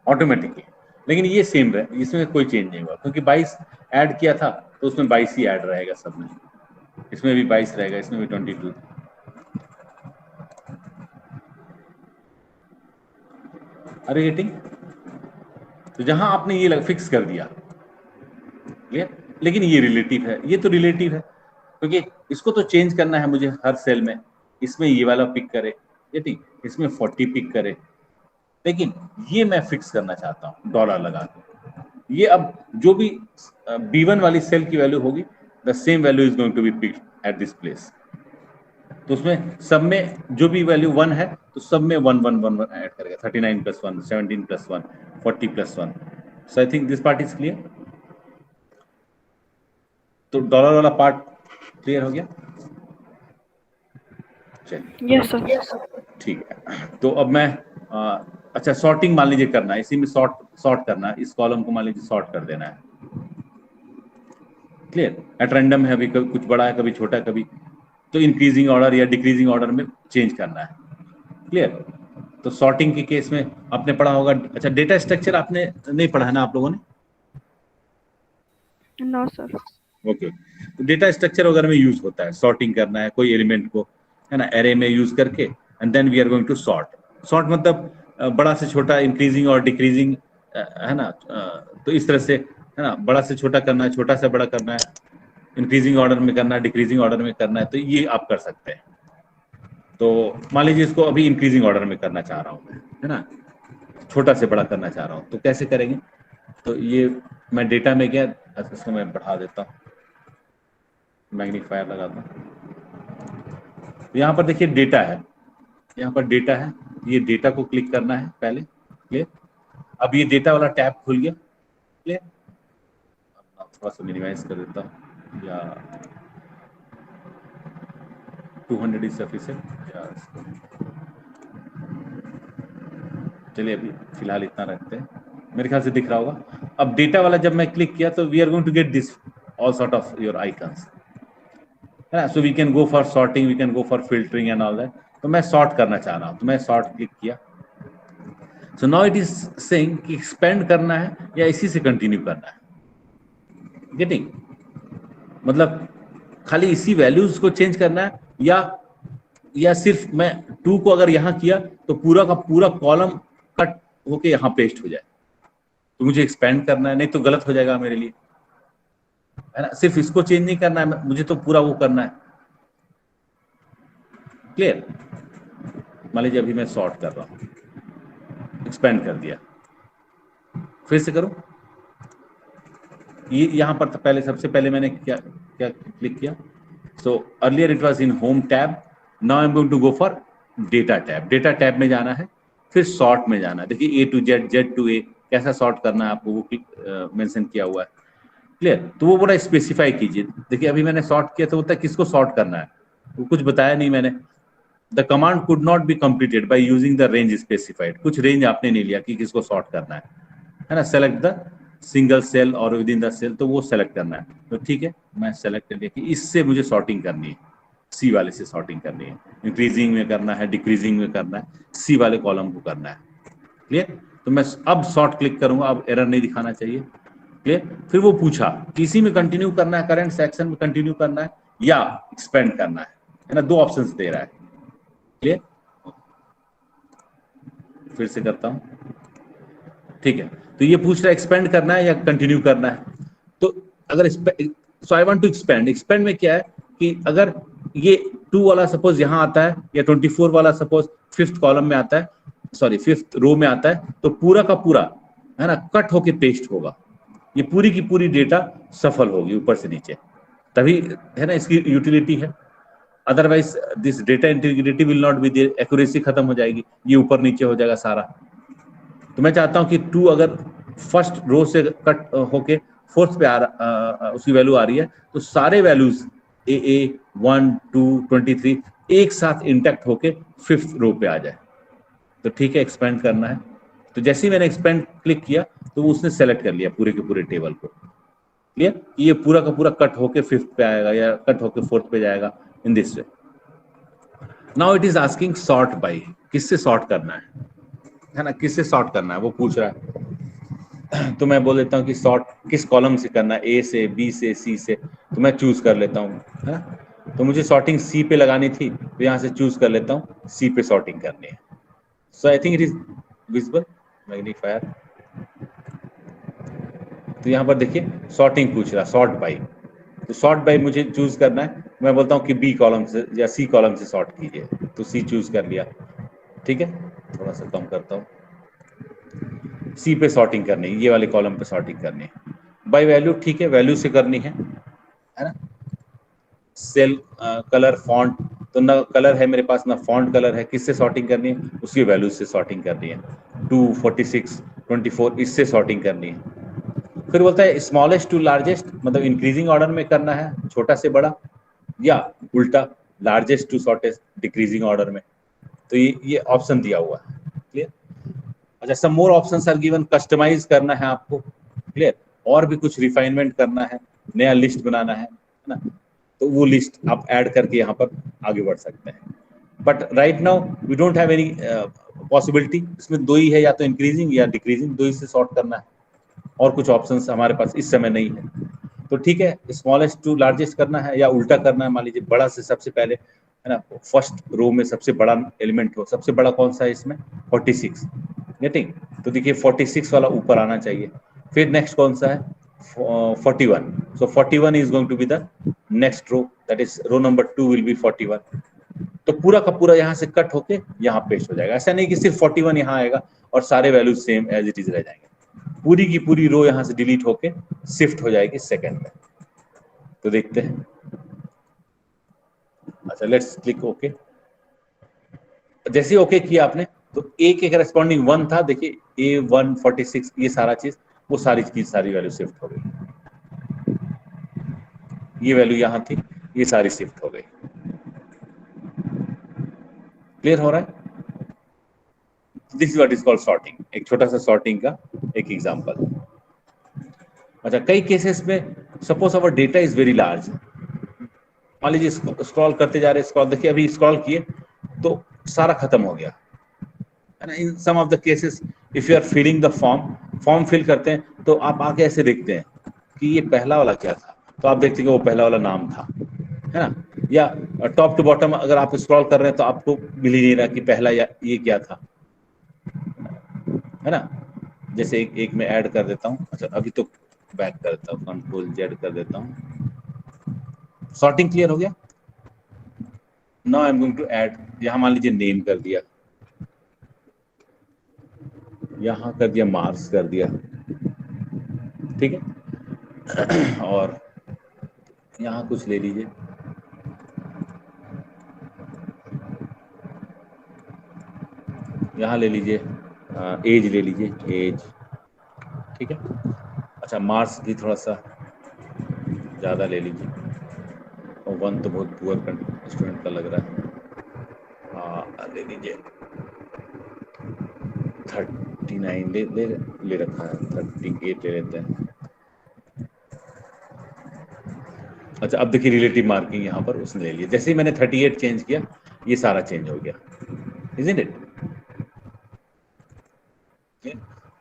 ऑटोमेटिकली। लेकिन ये सेम रहे, इसमें कोई चेंज नहीं हुआ, क्योंकि 22 ऐड किया था तो उसमें 22 ही ऐड रहेगा सब में, इसमें भी 22 रहेगा, इसमें भी 22। अरे गेटिंग, तो जहां आपने ये फिक्स कर दिया, क्लियर। लेकिन ये रिलेटिव है, ये तो रिलेटिव है, क्योंकि इसको तो चेंज करना है मुझे हर सेल में, इसमें ये वाला पिक करे, गेटिंग, इसमें 40 पिक करे, लेकिन ये मैं फिक्स करना चाहता हूं डॉलर लगा के। ये अब जो भी B1 वाली सेल की वैल्यू होगी, the same value is going to be picked at this place. तो उसमें सब में जो भी वैल्यू 1 है तो सब में 1 1 1 1 ऐड करेगा, 39 + 1, 17 + 1, 40 + 1। सो I think this part is clear. तो डॉलर वाला पार्ट क्लियर हो गया, चलिए। Yes, sir. ठीक है, तो अब मैं अच्छा सॉर्टिंग मान लीजिए करना है, इसी में सॉर्ट करना है, इस कॉलम को मान लीजिए सॉर्ट कर देना है। क्लियर, एट रैंडम है, अभी कभी कुछ बड़ा है कभी छोटा है कभी, तो इंक्रीजिंग ऑर्डर या डिक्रीजिंग ऑर्डर में चेंज करना है। क्लियर। तो सॉर्टिंग के केस में आपने पढ़ा होगा, अच्छा डेटा स्ट्रक्चर आपने नहीं पढ़ा है ना आप लोगों ने? No sir. ओके, तो डेटा स्ट्रक्चर वगैरह में यूज होता है, सॉर्टिंग करना है कोई एलिमेंट को, है ना, एरे में यूज करके, and then we are going to sort. Sort मतलब बड़ा से छोटा, इंक्रीजिंग और डिक्रीजिंग, है ना, तो इस तरह से, है ना, बड़ा से छोटा करना है, छोटा से बड़ा करना है, इंक्रीजिंग ऑर्डर में करना है, डिक्रीजिंग ऑर्डर में करना है, तो ये आप कर सकते हैं। तो मान लीजिए इसको अभी इंक्रीजिंग ऑर्डर में करना चाह रहा हूँ मैं, है ना, छोटा से बड़ा करना चाह रहा हूँ, तो कैसे करेंगे? तो ये मैं डेटा में गया, इसको मैं बढ़ा देता हूँ, मैग्नीफायर लगाता हूँ। यहाँ पर देखिए डेटा है, यहाँ पर डेटा है, ये डेटा को क्लिक करना है पहले। क्लियर। अब ये डेटा वाला टैब खुल गया। क्लियर। थोड़ा सा मिनिमाइज कर देता हूँ, या 200 इज सफिशिएंट, या चलिए अभी फिलहाल इतना रखते हैं, मेरे ख्याल से दिख रहा होगा। अब डेटा वाला जब मैं क्लिक किया तो we are going to get this all sort of your icons, है ना, so we can go for sorting, we can go for filtering and all that. तो मैं सॉर्ट करना चाह रहा हूँ, तो मैं सॉर्ट क्लिक किया। So now it is saying कि एक्सपेंड करना है या इसी से कंटिन्यू करना है। गेटिंग, मतलब खाली इसी वैल्यूज को चेंज करना है, या सिर्फ मैं 2 को अगर यहां किया तो पूरा का पूरा कॉलम कट होके यहां पेस्ट हो जाए, तो मुझे एक्सपेंड करना है, नहीं तो गलत हो जाएगा मेरे लिए, है ना। सिर्फ इसको चेंज नहीं करना है मुझे, तो पूरा वो करना है। क्लियर। मान लीजिए अभी मैं सॉर्ट कर रहा हूं, एक्सपेंड कर दिया, फिर से करूं, ये यहां पर पहले, सबसे पहले मैंने क्या क्या क्लिक किया? So earlier it was in home tab, now I am going to go for data tab. Data tab में जाना है, फिर सॉर्ट में जाना है। देखिए A to Z, Z to A, कैसा सॉर्ट करना है आपको वो मेंशन किया हुआ है। क्लियर। तो वो बड़ा स्पेसिफाई कीजिए। देखिए अभी मैंने सॉर्ट किया तो बोलता है किसको सॉर्ट करना है, वो कुछ बताया नहीं मैंने। The command could not be completed by using the range specified, कुछ रेंज आपने नहीं लिया कि किसको सॉर्ट करना है ना। सेलेक्ट द सिंगल सेल और विद इन द सेल, तो वो सेलेक्ट करना है। तो ठीक है, मैं सेलेक्ट कर लिया कि इससे मुझे सॉर्टिंग करनी है, सी वाले से सॉर्टिंग करनी है, इंक्रीजिंग में करना है, डिक्रीजिंग में करना है, सी वाले कॉलम को करना है। क्लियर। तो मैं अब सॉर्ट क्लिक करूंगा, अब एरर नहीं दिखाना चाहिए। क्लियर। फिर वो पूछा किसी में कंटिन्यू करना है, करंट सेक्शन में कंटिन्यू करना है या एक्सपेंड करना है ना, 2 ऑप्शंस दे रहा है। क्लियर। फिर से करता हूं, ठीक है। तो ये पूछ रहा है एक्सपेंड करना है या कंटिन्यू करना है। तो अगर so I want to expand, expand में क्या है कि अगर ये 2 वाला सपोज यहाँ आता है, या 24 वाला सपोज 5th कॉलम में आता है, सॉरी 5th रो में आता है, तो पूरा का पूरा, है ना, कट होके पेस्ट होगा, ये पूरी की पूरी डेटा सफल होगी ऊपर से नीचे, तभी, है ना, इसकी यूटिलिटी है। Otherwise this data integrity will not be there, accuracy खत्म हो जाएगी, ये ऊपर नीचे हो जाएगा सारा। तो मैं चाहता हूं कि 2 अगर फर्स्ट रो से कट होके 4th पे उसकी वैल्यू आ रही है, तो सारे वैल्यूज AA 1 2 23 एक साथ इंटैक्ट होके 5th रो पे आ जाए। तो ठीक है, एक्सपेंड करना है। तो जैसे ही मैंने एक्सपेंड क्लिक किया तो उसने सेलेक्ट कर लिया पूरे के पूरे टेबल को। क्लियर। ये पूरा का पूरा कट होके 5th पे आएगा या कट होके 4th पे जाएगा, इन this way. Now it is asking sort by, किससे सॉर्ट करना है ना, किससे सॉर्ट करना है वो पूछ रहा है। तो मैं बोल देता हूँ कि सॉर्ट किस कॉलम से करना है, A से, B से, C से। तो मैं चूज कर लेता हूँ, है ना। तो मुझे सॉर्टिंग C पे लगानी थी, तो यहाँ से चूज कर लेता हूँ C पे सॉर्टिंग करनी है। So I think it is visible, magnifier. तो यहाँ पर देखिए सॉर्टिंग पूछ रहा, सॉर्ट बाय। तो सॉर्ट बाय मुझे चूज करना है, मैं बोलता हूँ कि B कॉलम से या C कॉलम से सॉर्ट कीजिए, तो C चूज कर लिया। ठीक है, थोड़ा सा कम करता हूँ, C पे सॉर्टिंग करनी है, ये वाले कॉलम पे सॉर्टिंग करनी है। बाय वैल्यू, ठीक है, वैल्यू से करनी है ना। सेल कलर फॉन्ट, तो ना कलर है मेरे पास ना फॉन्ट कलर है, किससे सॉर्टिंग करनी है, उसकी वैल्यू से सॉर्टिंग करनी है। 2 46 24 इससे सॉर्टिंग करनी है। फिर बोलता है स्मॉलेस्ट टू लार्जेस्ट, मतलब इंक्रीजिंग ऑर्डर में करना है, छोटा से बड़ा, या उल्टा largest to shortest, decreasing order में। तो ये ऑप्शन दिया हुआ है। क्लियर। अच्छा, some more options are given, customise करना है आपको। क्लियर। और भी कुछ रिफाइनमेंट करना है, नया लिस्ट बनाना है ना, तो वो लिस्ट आप ऐड करके यहाँ पर आगे बढ़ सकते हैं। But right now we don't have any possibility, इसमें दो ही है, या तो इंक्रीजिंग या डिक्रीजिंग, दो ही से सॉर्ट करना है, और कुछ ऑप्शंस हमारे पास इस समय नहीं है। तो ठीक है, स्मॉलेस्ट टू लार्जेस्ट करना है या उल्टा करना है, मान लीजिए बड़ा से सबसे पहले, है ना, फर्स्ट रो में सबसे बड़ा एलिमेंट हो। सबसे बड़ा कौन सा है इसमें? 46, गेटिंग। तो देखिए 46 वाला ऊपर आना चाहिए। फिर नेक्स्ट कौन सा है? 41। So 41 is going to be the next row, that is row number 2 will be 41। तो पूरा का पूरा यहाँ से कट होके यहाँ पेस्ट हो जाएगा। ऐसा नहीं कि सिर्फ 41 यहाँ आएगा और सारे values same as it is रह जाएंगे। पूरी की पूरी रो यहाँ से डिलीट होके शिफ्ट हो जाएगी सेकंड में। तो देखते हैं। अच्छा, लेट्स क्लिक ओके। जैसे ओके किया आपने तो ए के करस्पॉन्डिंग 1 था, देखिए A1 46, ये सारा चीज, वो सारी की सारी वैल्यू शिफ्ट हो गई। ये वैल्यू यहाँ थी, ये सारी शिफ्ट हो गई। क्लियर हो रहा है? This is what is called sorting. एक छोटा सा सॉर्टिंग का एक एग्जांपल। अच्छा, कई केसेस में suppose our data is very large, मान लीजिए स्क्रॉल करते जा रहे, स्क्रॉल देखिए अभी स्क्रॉल किए तो सारा खत्म हो गया, है ना। In some of the cases if you are filling the form fill करते हैं तो आप आके ऐसे देखते हैं कि ये पहला वाला क्या था, तो आप देखते हैं कि वो पहला वाला नाम था, है ना। या टॉप टू बॉटम अगर आप स्क्रॉल कर रहे हैं तो आपको मिल ही नहीं रहा कि पहला या ये क्या था, है ना। जैसे एक में ऐड कर देता हूँ। अच्छा, अभी तो बैक कर देता हूँ, Ctrl+Z कर देता हूँ। सॉर्टिंग क्लियर हो गया। Now I am going to add, यहाँ मान लीजिए नेम कर दिया, यहाँ कर दिया मार्क्स कर दिया, ठीक है। और यहाँ कुछ ले लीजिए, यहाँ ले लीजिए एज ले लीजिए, एज, ठीक है। अच्छा, मार्क्स भी थोड़ा सा ज़्यादा ले लीजिए, और 1 तो बहुत पुअर स्टूडेंट का लग रहा है। हाँ, ले लीजिए 39 ले रखा है, 38 ले लेते हैं। अच्छा, अब देखिए रिलेटिव मार्किंग यहाँ पर उसने ले लिया। जैसे ही मैंने 38 चेंज किया, ये सारा चेंज हो गया, इजंट इट।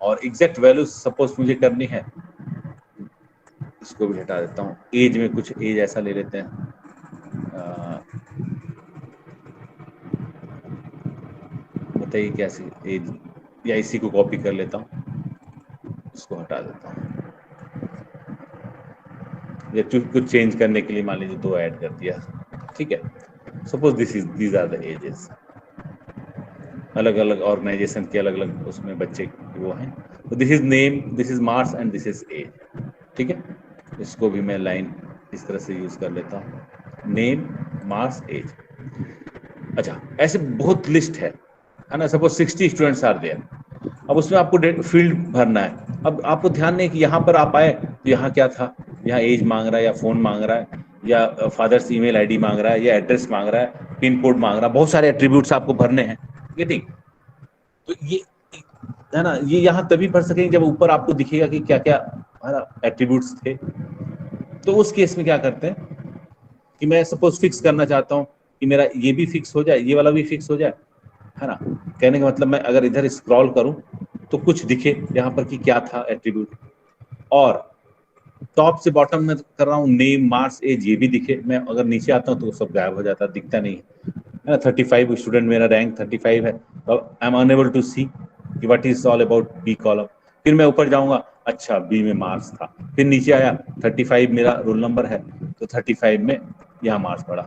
और एग्जैक्ट वैल्यू सपोज मुझे करनी है, इसको भी हटा देता हूँ। एज में कुछ एज ऐसा ले लेते हैं, बताइए कैसी एज, या इसी को कॉपी कर लेता हूँ, इसको हटा देता हूँ। या कुछ चेंज करने के लिए मान लीजिए 2 ऐड कर दिया, ठीक है। Suppose these are the ages. अलग अलग ऑर्गेनाइजेशन के अलग अलग उसमें बच्चे वो हैं। तो this is name, this is marks and this is age, ठीक है। इसको भी मैं लाइन इस तरह से यूज कर लेता हूँ, नेम मार्क्स एज। अच्छा, ऐसे बहुत लिस्ट है ना। Suppose 60 students are there. अब उसमें आपको फील्ड भरना है। अब आपको ध्यान नहीं कि यहाँ पर आप आए तो यहाँ क्या था, यहाँ एज मांग रहा है, या फोन मांग रहा है, या फादर्स ईमेल आईडी मांग रहा है, या एड्रेस मांग रहा है, पिन कोड मांग रहा है, बहुत सारे एट्रीब्यूट्स आपको भरने हैं, गेटिंग। तो ये, है ना, ये यहाँ तभी भर सकेंगे जब ऊपर आपको दिखेगा कि क्या क्या एट्रीब्यूट्स थे। तो उस केस में क्या करते हैं कि मैं सपोज फिक्स करना चाहता हूँ कि मेरा ये भी फिक्स हो जाए, ये वाला भी फिक्स हो जाए, है ना। कहने का मतलब मैं अगर इधर स्क्रॉल करूं तो कुछ दिखे यहाँ पर कि क्या था एट्रीब्यूट, और टॉप से बॉटम में कर रहा हूँ नेम मार्क्स एज, ये भी दिखे। मैं अगर नीचे आता हूँ तो सब गायब हो जाता, दिखता नहीं है ना। 35 स्टूडेंट, मेरा रैंक 35 है, तो I am unable to see कि what is all about B column. फिर मैं ऊपर जाऊंगा, अच्छा बी में मार्क्स था, फिर नीचे आया 35 मेरा रोल नंबर है, तो 35 में यहाँ मार्क्स पड़ा।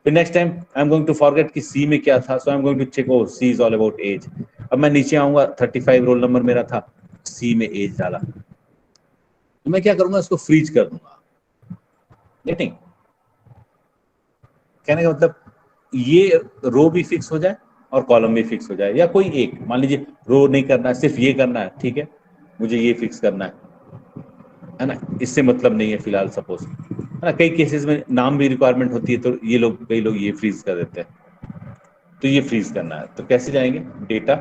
फिर next time I am going to forget कि सी में क्या था, so I am going to check, O C is all about age. अब मैं नीचे आऊंगा, 35 रोल नंबर मेरा था, सी में एज डाला, तो मैं क्या करूंगा, इसको फ्रीज कर दूंगा, गेटिंग। कहने का मतलब ये रो भी फिक्स हो जाए और कॉलम भी फिक्स हो जाए, या कोई एक, मान लीजिए रो नहीं करना है, सिर्फ ये करना है, ठीक है, मुझे ये फिक्स करना है ना, इससे मतलब नहीं है फिलहाल सपोज, है ना। कई केसेस में नाम भी रिक्वायरमेंट होती है, तो ये लोग, कई लोग ये फ्रीज कर देते हैं, तो ये फ्रीज करना है। तो कैसे जाएंगे, डेटा,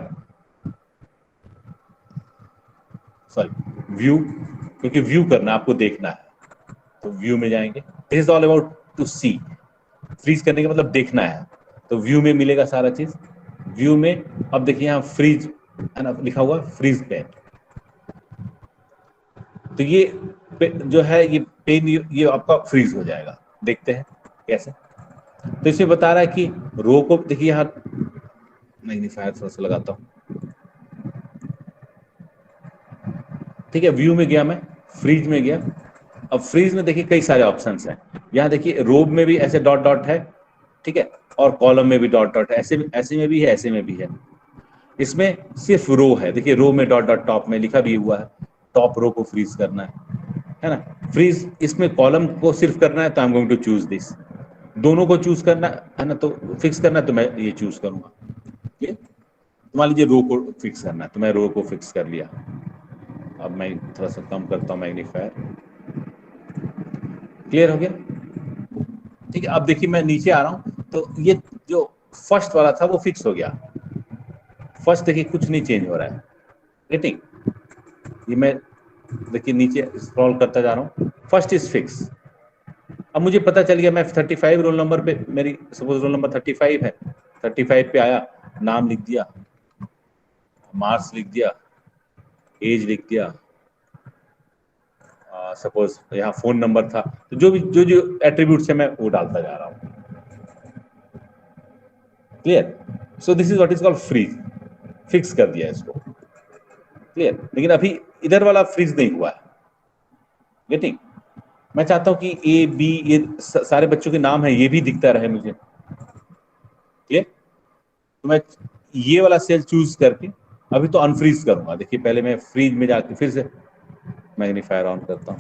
सॉरी व्यू, क्योंकि व्यू करना है, आपको देखना है, तो व्यू में जाएंगे। This is all about to see, freeze करने का मतलब देखना है, तो व्यू में मिलेगा सारा चीज। व्यू में अब देखिए यहाँ फ्रीज है ना, लिखा हुआ फ्रीज पेन। तो ये जो है ये पेन ये आपका फ्रीज हो जाएगा। देखते हैं कैसे। तो इसमें बता रहा है कि रो को देखिए यहाँ, मैग्नीफायर थोड़ा सा लगाता हूँ, ठीक है। व्यू में गया मैं, फ्रीज में गया। अब फ्रीज में देखिए कई सारे ऑप्शंस हैं। यहाँ देखिए रो में भी ऐसे डॉट डॉट है, ठीक है, और कॉलम में भी डॉट डॉट है, ऐसे में भी है, ऐसे में भी है। इसमें सिर्फ रो है, देखिए रो में डॉट डॉट टॉप में लिखा भी हुआ है, टॉप रो को फ्रीज करना है ना। फ्रीज इसमें कॉलम को सिर्फ करना है, तो I am going to choose this. दोनों को चूज करना है ना, तो फिक्स करना है, तो मैं ये चूज करूंगा। ये मान लीजिए रो को फिक्स करना है, तो मैं रो को फिक्स कर लिया। अब मैं थोड़ा सा कम करता हूँ मैग्नीफायर। क्लियर हो गया, ठीक है। अब देखिए मैं नीचे आ रहा हूँ, तो ये जो फर्स्ट वाला था वो फिक्स हो गया। फर्स्ट देखिए कुछ नहीं चेंज हो रहा है, गेटिंग। ये मैं देखिए नीचे स्क्रॉल करता जा रहा हूँ, फर्स्ट इज फिक्स। अब मुझे पता चल गया, मैं 35 रोल नंबर पे, मेरी सपोज रोल नंबर 35 है, 35 पे आया, नाम लिख दिया, मार्क्स लिख दिया, एज लिख दिया, सपोज यहाँ फोन नंबर था, तो जो भी जो एट्रीब्यूट्स है मैं वो डालता जा रहा हूँ। Clear. So this is what is called freeze, fix कर दिया इसको। क्लियर। लेकिन अभी इधर वाला फ्रीज नहीं हुआ है, गेटिंग। मैं चाहता हूं कि ए बी ये सारे बच्चों के नाम है ये भी दिखता रहे मुझे। क्लियर। तो मैं ये वाला सेल चूज करके अभी तो अनफ्रीज करूंगा। देखिए पहले मैं फ्रीज में जाके फिर से मैग्नीफायर ऑन करता हूं,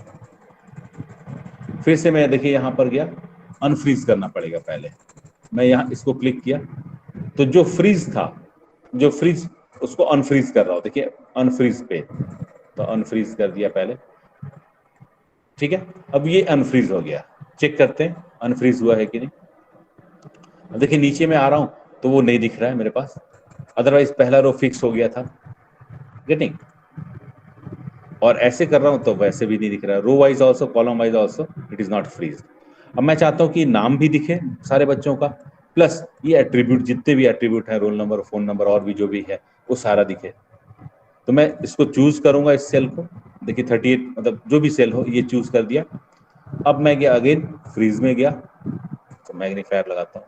फिर से मैं देखिए यहां पर गया, अनफ्रीज करना पड़ेगा। पहले मैं यहां इसको क्लिक किया, तो जो फ्रीज था, जो फ्रीज उसको अनफ्रीज कर रहा हूं। देखिए अनफ्रीज पे, तो अनफ्रीज कर दिया पहले, ठीक है। अब ये अनफ्रीज हो गया, चेक करते हैं अनफ्रीज हुआ है कि नहीं। अब देखिए नीचे में आ रहा हूं तो वो नहीं दिख रहा है मेरे पास, अदरवाइज पहला रो फिक्स हो गया था, गेटिंग। और ऐसे कर रहा हूं तो वैसे भी नहीं दिख रहा है, row wise also column wise also it is not freeze. अब मैं चाहता हूं कि नाम भी दिखे सारे बच्चों का, प्लस ये एट्रीब्यूट, जितने भी एट्रीब्यूट है, रोल नंबर, फोन नंबर और भी जो भी है वो सारा दिखे। तो मैं इसको चूज करूंगा, इस सेल को। देखिए 38 मतलब जो भी सेल हो ये चूज कर दिया। अब मैं गया अगेन फ्रीज में गया, तो मैग्नीफायर लगाता हूँ,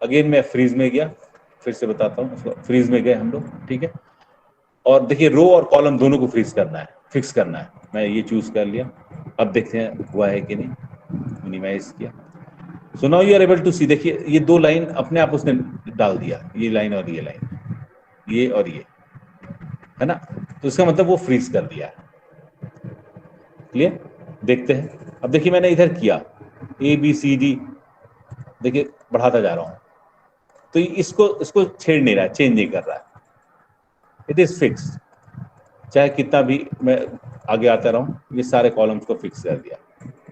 अगेन मैं फ्रीज में गया, फिर से बताता हूँ, फ्रीज में गए हम लोग, ठीक है। और देखिए रो और कॉलम दोनों को फ्रीज करना है, फिक्स करना है। मैं ये चूज कर लिया। अब देखते हैं हुआ है कि नहीं, मिनिमाइज किया। So now you are able to see, देखिए ये दो लाइन अपने आप उसने डाल दिया, ये लाइन और ये लाइन, ये और ये, है ना। तो इसका मतलब वो फ्रीज कर दिया है। क्लियर। देखते हैं। अब देखिए मैंने इधर किया ए बी सी डी, देखिए बढ़ाता जा रहा हूं, तो इसको इसको छेड़ नहीं रहा है, चेंज नहीं कर रहा है, इट इज फिक्स। चाहे कितना भी मैं आगे आता रहूं, ये सारे कॉलम्स को फिक्स कर दिया,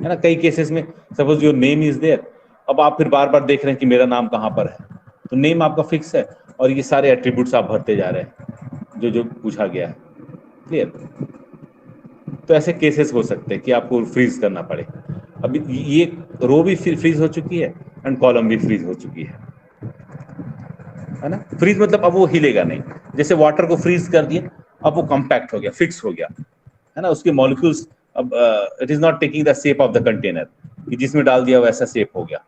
है ना। कई केसेस में suppose your name is there, अब आप फिर बार बार देख रहे हैं कि मेरा नाम कहां पर है, तो नेम आपका फिक्स है और ये सारे एट्रीब्यूट्स आप भरते जा रहे हैं जो जो पूछा गया है। क्लियर। तो ऐसे केसेस हो सकते हैं कि आपको फ्रीज करना पड़े। अभी ये रो भी फ्रीज हो चुकी है एंड कॉलम भी फ्रीज हो चुकी है ना। फ्रीज मतलब अब वो हिलेगा नहीं, जैसे वाटर को फ्रीज कर दिया, अब वो कॉम्पैक्ट हो गया, फिक्स हो गया, है ना। उसके मॉलिक्यूल्स अब it is not taking the shape of the container, कि जिसमें डाल दिया वैसा शेप हो गया,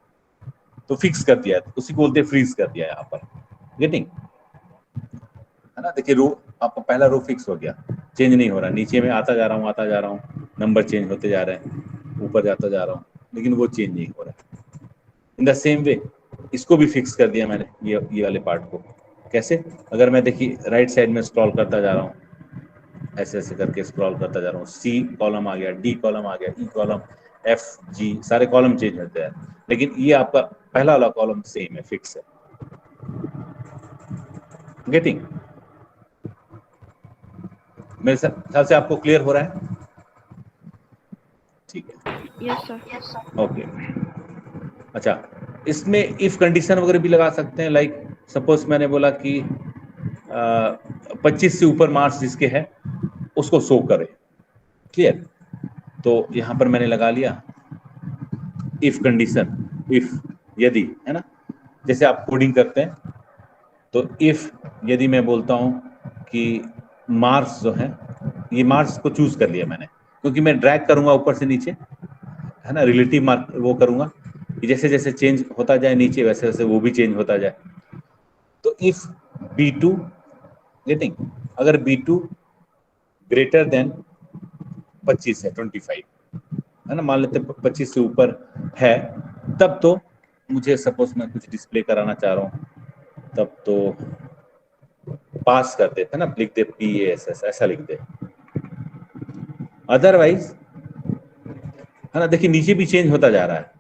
तो फिक्स कर दिया, उसी को बोलते हैं फ्रीज कर दिया यहाँ पर, गेटिंग, है ना। देखिए रो आपका पहला रो फिक्स हो गया, चेंज नहीं हो रहा, नीचे में आता जा रहा हूँ, आता जा रहा हूँ, नंबर चेंज होते जा रहे हैं, ऊपर जाता जा रहा हूँ, लेकिन वो चेंज नहीं हो रहा। इन द सेम वे इसको भी फिक्स कर दिया मैंने, ये वाले पार्ट को। कैसे? अगर मैं देखिए राइट साइड में स्क्रॉल करता जा रहा हूँ, ऐसे ऐसे करके स्क्रॉल करता जा रहा हूँ, सी कॉलम आ गया, डी कॉलम आ गया, ई कॉलम, एफ जी, सारे कॉलम चेंज होते हैं, लेकिन ये आपका पहला वाला कॉलम सेम है, फिक्स है। गेटिंग? मेरे ख्याल से आपको क्लियर हो रहा है? ठीक है, यस सर। ओके। अच्छा, इसमें इफ कंडीशन वगैरह भी लगा सकते हैं, लाइक सपोज मैंने बोला कि 25 से ऊपर मार्क्स जिसके है उसको शो करे। क्लियर? तो यहां पर मैंने लगा लिया इफ कंडीशन, इफ यदि, है ना, जैसे आप कोडिंग करते हैं तो इफ यदि मैं बोलता हूं कि मार्क्स जो है, ये मार्क्स को चूज कर लिया मैंने, क्योंकि मैं ड्रैग करूंगा ऊपर से नीचे, है ना, रिलेटिव मार्क वो करूंगा कि जैसे जैसे चेंज होता जाए नीचे वैसे वैसे वो भी चेंज होता जाए। तो इफ B2 गेटिंग, अगर B2 ग्रेटर देन 25 है, 25, है ना, मान लेते 25 से ऊपर है, तब तो मुझे सपोज मैं कुछ डिस्प्ले कराना चाह रहा हूँ, तब तो पास कर देते ना, लिख दे PASS, ऐसा लिख दे। अदरवाइज, है ना, देखिए नीचे भी चेंज होता जा रहा है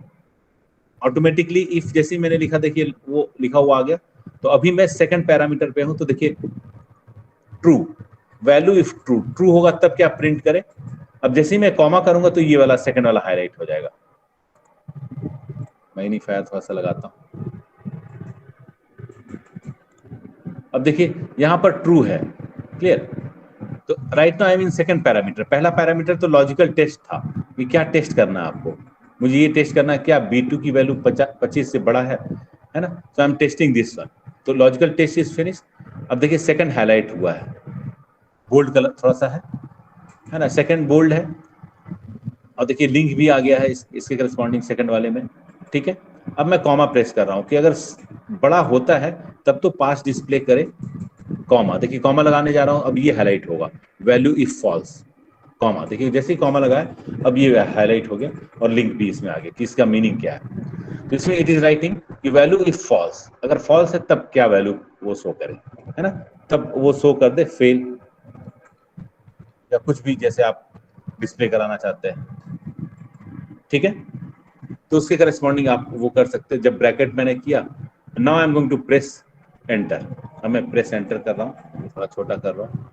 ऑटोमेटिकली। इफ जैसे मैंने लिखा, देखिए वो लिखा हुआ आ गया। तो अभी मैं सेकंड पैरामीटर पे हूं, तो देखिए true value, if true, true होगा तब क्या प्रिंट करे। अब जैसे ही मैं कॉमा करूंगा तो ये वाला सेकंड वाला हाईलाइट हो जाएगा। मैग्नीफायर थोड़ा सा लगाता हूं। अब देखिए यहां पर ट्रू है, क्लियर। तो right now I mean second parameter. पहला पैरामीटर तो लॉजिकल टेस्ट था, ये क्या टेस्ट करना है आपको, मुझे ये टेस्ट करना है क्या B2 की वैल्यू 25 से बड़ा है ना, so I am testing this one. तो लॉजिकल टेस्ट इज फिनिश्ड। अब देखिए सेकंड हाईलाइट हुआ है, बोल्ड कलर थोड़ा सा है ना, सेकंड बोल्ड है। और देखिए लिंक भी आ गया है इसके करस्पॉन्डिंग सेकंड वाले में, ठीक है। अब मैं कॉमा प्रेस कर रहा हूं कि अगर बड़ा होता है तब तो पास डिस्प्ले करे कॉमा। देखिए कॉमा लगाने जा रहा हूं, अब ये हाईलाइट होगा वैल्यू इफ फॉल्स कॉमा। देखिए जैसे ही कॉमा लगाया अब ये हाईलाइट हो गया और लिंक भी इसमें आ गया कि इसका मीनिंग क्या है। तो इसमें इट इज राइटिंग कि वैल्यू इफ फॉल्स, अगर फॉल्स है तब क्या वैल्यू वो शो करे, है ना, तब वो शो कर दे फेल या कुछ भी जैसे आप डिस्प्ले कराना चाहते हैं, ठीक है। तो उसके करस्पॉन्डिंग आप वो कर सकते हैं। जब ब्रैकेट मैंने किया, now I am going to press enter. अब मैं प्रेस एंटर कर रहा हूँ, थोड़ा छोटा कर रहा हूँ,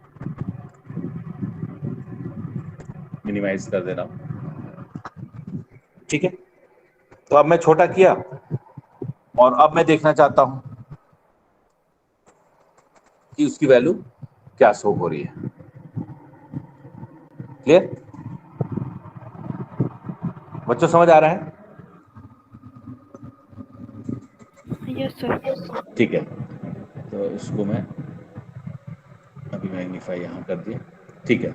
मिनिमाइज कर दे रहा हूँ, ठीक है। तो अब मैं छोटा किया और अब मैं देखना चाहता हूं कि उसकी वैल्यू क्या शो हो रही है, क्लियर बच्चों, समझ आ रहा है? Yes sir. ठीक है, तो इसको मैं अभी मैग्नीफाई यहां कर दिया, ठीक है।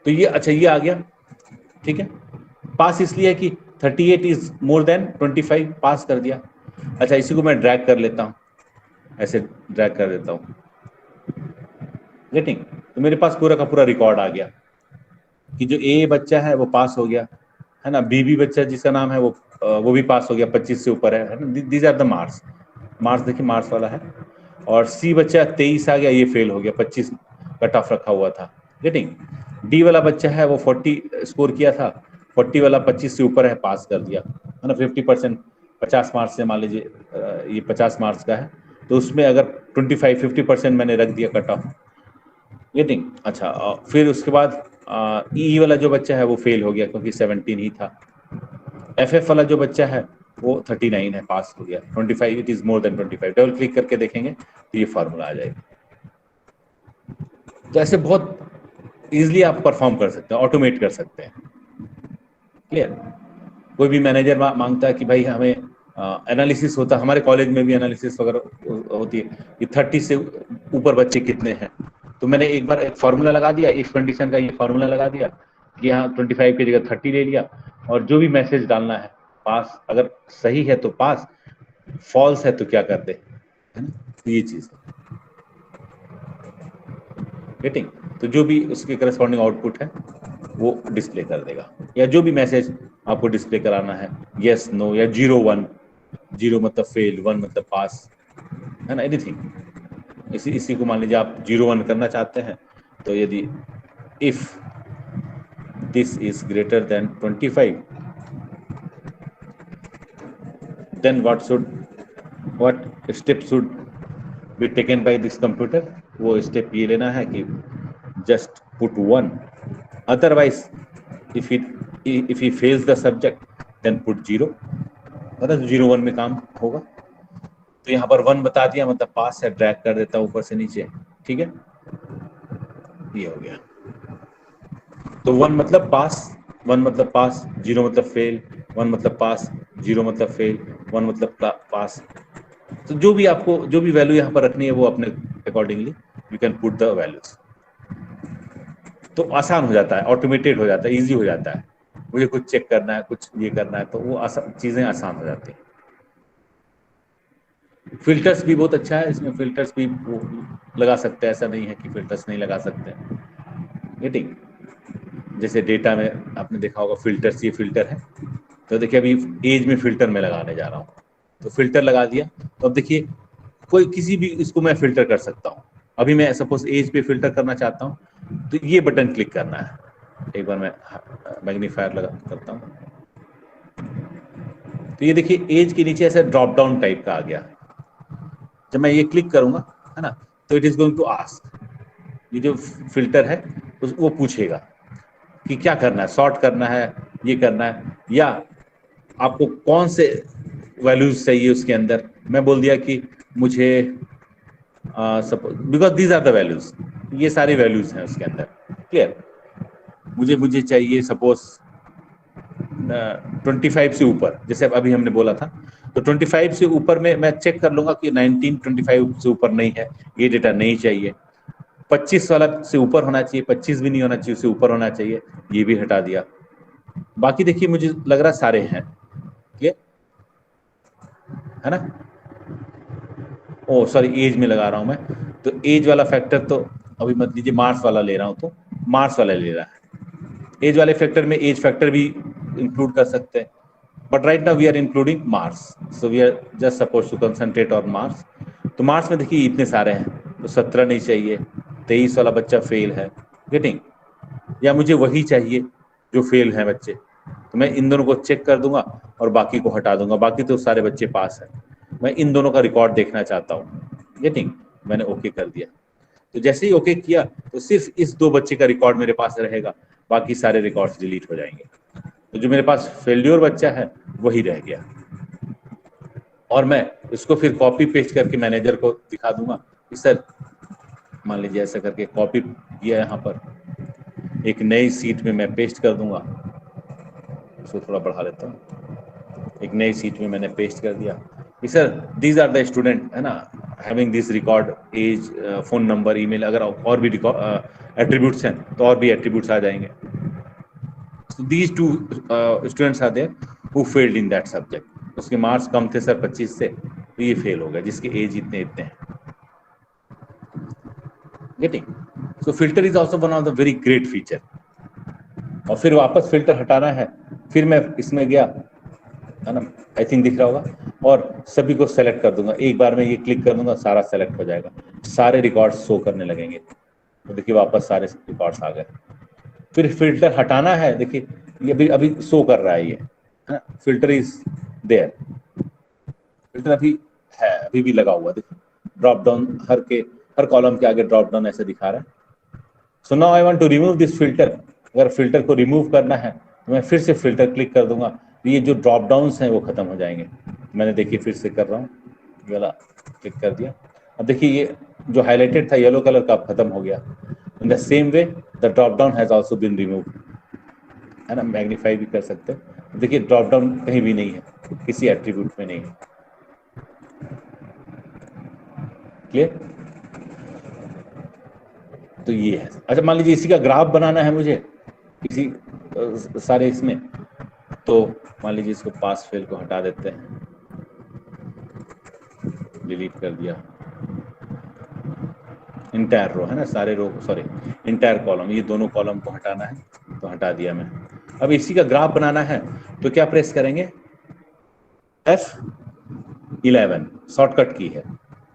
तो ये अच्छा ये आ गया, ठीक है। पास इसलिए है कि 38 इज मोर देन 25, पास कर दिया। अच्छा इसी को मैं ड्रैग कर लेता हूं, ऐसे ड्रैग कर देता हूं, गेटिंग। तो मेरे पास पूरा का पूरा रिकॉर्ड आ गया कि जो ए बच्चा है वो पास हो गया, है ना, बी बच्चा जिसका नाम है वो भी पास हो गया, 25 से ऊपर है ना, these are the marks. Marks देखिए मार्क्स वाला है। और सी बच्चा 23 आ गया, ये फेल हो गया, 25 कट ऑफ रखा हुआ था, गेटिंग। डी वाला बच्चा है वो 40 स्कोर किया था, 40 वाला 25 से ऊपर है, पास कर दिया, है ना, 50%, 50 मार्क्स से मान लीजिए ये 50 मार्क्स का है, तो उसमें अगर 50% मैंने रख दिया कट ऑफ, गेटिंग। अच्छा फिर उसके बाद ई वाला जो बच्चा है वो फेल हो गया क्योंकि 17 ही था। एफ वाला जो बच्चा है वो 39 है, पास हो गया। 25 it is more than 25, double click करके देखेंगे तो ये फार्मूला आ जाएगा। तो ऐसे बहुत इजीली आप परफॉर्म कर सकते हैं, ऑटोमेट कर सकते हैं, क्लियर। कोई भी मैनेजर मांगता है कि भाई हमें एनालिसिस होता है, हमारे कॉलेज में भी एनालिसिस वगैरह होती है कि 30 से ऊपर बच्चे कितने हैं, तो मैंने एक बार एक फार्मूला लगा दिया, इफ कंडीशन का ये फार्मूला लगा दिया कि यहाँ 25 की जगह 30 ले लिया, और जो भी मैसेज डालना है पास, अगर सही है तो पास, फॉल्स है तो क्या करते, है ना, तो ये चीज गेटिंग। तो जो भी उसके करस्पॉन्डिंग आउटपुट है वो डिस्प्ले कर देगा, या जो भी मैसेज आपको डिस्प्ले कराना है, यस नो या 0 1, 0 मतलब फेल, 1 मतलब पास, है ना, एनीथिंग। इसी को मान लीजिए आप 0 1 करना चाहते हैं, तो यदि if this is greater than 25 then what step should be taken by this computer. वो स्टेप ये लेना है कि just put 1, otherwise if he fails the subject then put 0, मतलब 0 1 में काम होगा। तो यहाँ पर 1 बता दिया मतलब पास है, ड्रैग कर देता हूँ ऊपर से नीचे, ठीक है, ये हो गया। तो 1 मतलब पास, 1 मतलब पास, 0 मतलब फेल, 1 मतलब पास, 0 मतलब फेल, 1 मतलब पास। तो जो भी आपको जो भी वैल्यू यहाँ पर रखनी है वो अपने accordingly you can put the values. तो आसान हो जाता है, ऑटोमेटेड हो जाता है, इजी हो जाता है। मुझे कुछ चेक करना है, कुछ ये करना है, तो वो चीजें आसान हो जाती हैं। फिल्टर्स भी बहुत अच्छा है, इसमें फिल्टर्स भी वो लगा सकते हैं, ऐसा नहीं है कि फिल्टर्स नहीं लगा सकते। गेटिंग, जैसे डेटा में आपने देखा होगा फिल्टर्स, ये फिल्टर है, तो देखिए अभी एज में फिल्टर में लगाने जा रहा हूँ, तो फिल्टर लगा दिया। तो अब देखिए कोई किसी भी इसको मैं फिल्टर कर सकता हूँ। अभी मैं सपोज एज पे फिल्टर करना चाहता हूँ, तो ये बटन क्लिक करना है। एक बार मैं मैग्नीफायर लगा करता हूँ, तो ये देखिए एज के नीचे ऐसा ड्रॉप डाउन टाइप का आ गया। जब मैं ये क्लिक करूंगा, है ना, तो it is going to ask, ये जो फिल्टर है वो पूछेगा कि क्या करना है, सॉर्ट करना है, ये करना है, या आपको कौन से वैल्यूज चाहिए उसके अंदर। मैं बोल दिया कि मुझे because these are the values, ये सारी वैल्यूज हैं उसके अंदर। क्लियर, मुझे मुझे चाहिए सपोज 25 से ऊपर, जैसे अभी हमने बोला था, तो 25 से ऊपर में मैं चेक कर लूंगा कि 19 25 से ऊपर नहीं है, ये डेटा नहीं चाहिए। 25 वाला से ऊपर होना चाहिए, 25 भी नहीं होना चाहिए, उससे ऊपर होना चाहिए, ये भी हटा दिया। बाकी देखिए मुझे लग रहा सारे हैं, क्लियर है ना। ओ सॉरी, एज में लगा रहा हूं मैं, तो एज वाला फैक्टर तो अभी मत लीजिए, मार्क्स वाला ले रहा हूं, तो मार्क्स वाला ले रहा है। एज वाले फैक्टर में एज फैक्टर भी इंक्लूड कर सकते हैं, but right now we are including marks, so we are just suppose to concentrate on marks. तो मार्क्स में देखिए इतने सारे हैं, तो 17 नहीं चाहिए, 23 वाला बच्चा फेल है, गेटिंग, या मुझे वही चाहिए जो फेल है बच्चे, तो मैं इन दोनों को चेक कर दूंगा और बाकी को हटा दूंगा, बाकी तो सारे बच्चे पास हैं। मैं इन दोनों का रिकॉर्ड देखना चाहता हूँ, गेटिंग, मैंने ओके कर दिया। तो जैसे ही ओके किया, तो सिर्फ इस 2 बच्चे का रिकॉर्ड मेरे पास रहेगा, बाकी सारे रिकॉर्ड्स डिलीट हो जाएंगे। तो जो मेरे पास फेल्योर बच्चा है वही रह गया, और मैं इसको फिर कॉपी पेस्ट करके मैनेजर को दिखा दूंगा कि सर, मान लीजिए ऐसा करके कॉपी किया, यहाँ पर एक नई सीट में मैं पेस्ट कर दूंगा, इसको थोड़ा बढ़ा लेता हूँ, एक नई सीट में मैंने पेस्ट कर दिया कि sir these are the student, है ना, having this record, age, phone number, email, अगर और भी एट्रीब्यूट्स हैं तो और भी एट्रीब्यूट्स आ जाएंगे। So these two students are there who failed in that subject. उसके मार्क्स कम थे सर 25 से, तो ये फेल हो गया, जिसके एज इतने इतने हैं। Getting, so filter is also one of the very great feature. और फिर वापस फिल्टर हटाना है, फिर मैं इसमें गया, है ना, आई थिंक दिख रहा होगा, और सभी को सेलेक्ट कर दूंगा, एक बार में ये क्लिक कर दूंगा, सारा सेलेक्ट हो जाएगा, सारे रिकॉर्ड शो करने लगेंगे। तो देखिए वापस सारे रिकॉर्ड्स आ गए। फिर फिल्टर हटाना है, देखिए ये अभी अभी शो कर रहा है, ये है ना, फिल्टर इज देयर, फिल्टर अभी है, अभी भी लगा हुआ, देखिए ड्रॉप डाउन हर कॉलम के आगे ड्रॉप डाउन ऐसे दिखा रहा है। So now I want to remove this filter. अगर फिल्टर को रिमूव करना है तो मैं फिर से फिल्टर क्लिक कर दूंगा, तो ये जो ड्रॉप डाउन्स हैं वो खत्म हो जाएंगे। मैंने देखिए फिर से कर रहा हूँ, ये वाला क्लिक कर दिया, अब देखिए ये जो हाईलाइटेड था येलो कलर का अब खत्म हो गया। In the same way the drop down has also been removed, है ना, मैग्नीफाई भी कर सकते हैं। देखिए ड्रॉप डाउन कहीं भी नहीं है, किसी एट्रीब्यूट में नहीं है। क्लियर, तो ये है। अच्छा मान लीजिए इसी का ग्राफ बनाना है मुझे, इसी सारे इसमें, तो मान लीजिए इसको पास फेल को हटा देते हैं, डिलीट कर दिया, इंटायर रो है ना, सारे रो, सॉरी इंटायर कॉलम, ये दोनों कॉलम को हटाना है, तो हटा दिया मैं। अब इसी का ग्राफ बनाना है तो क्या प्रेस करेंगे, F11 शॉर्टकट की है,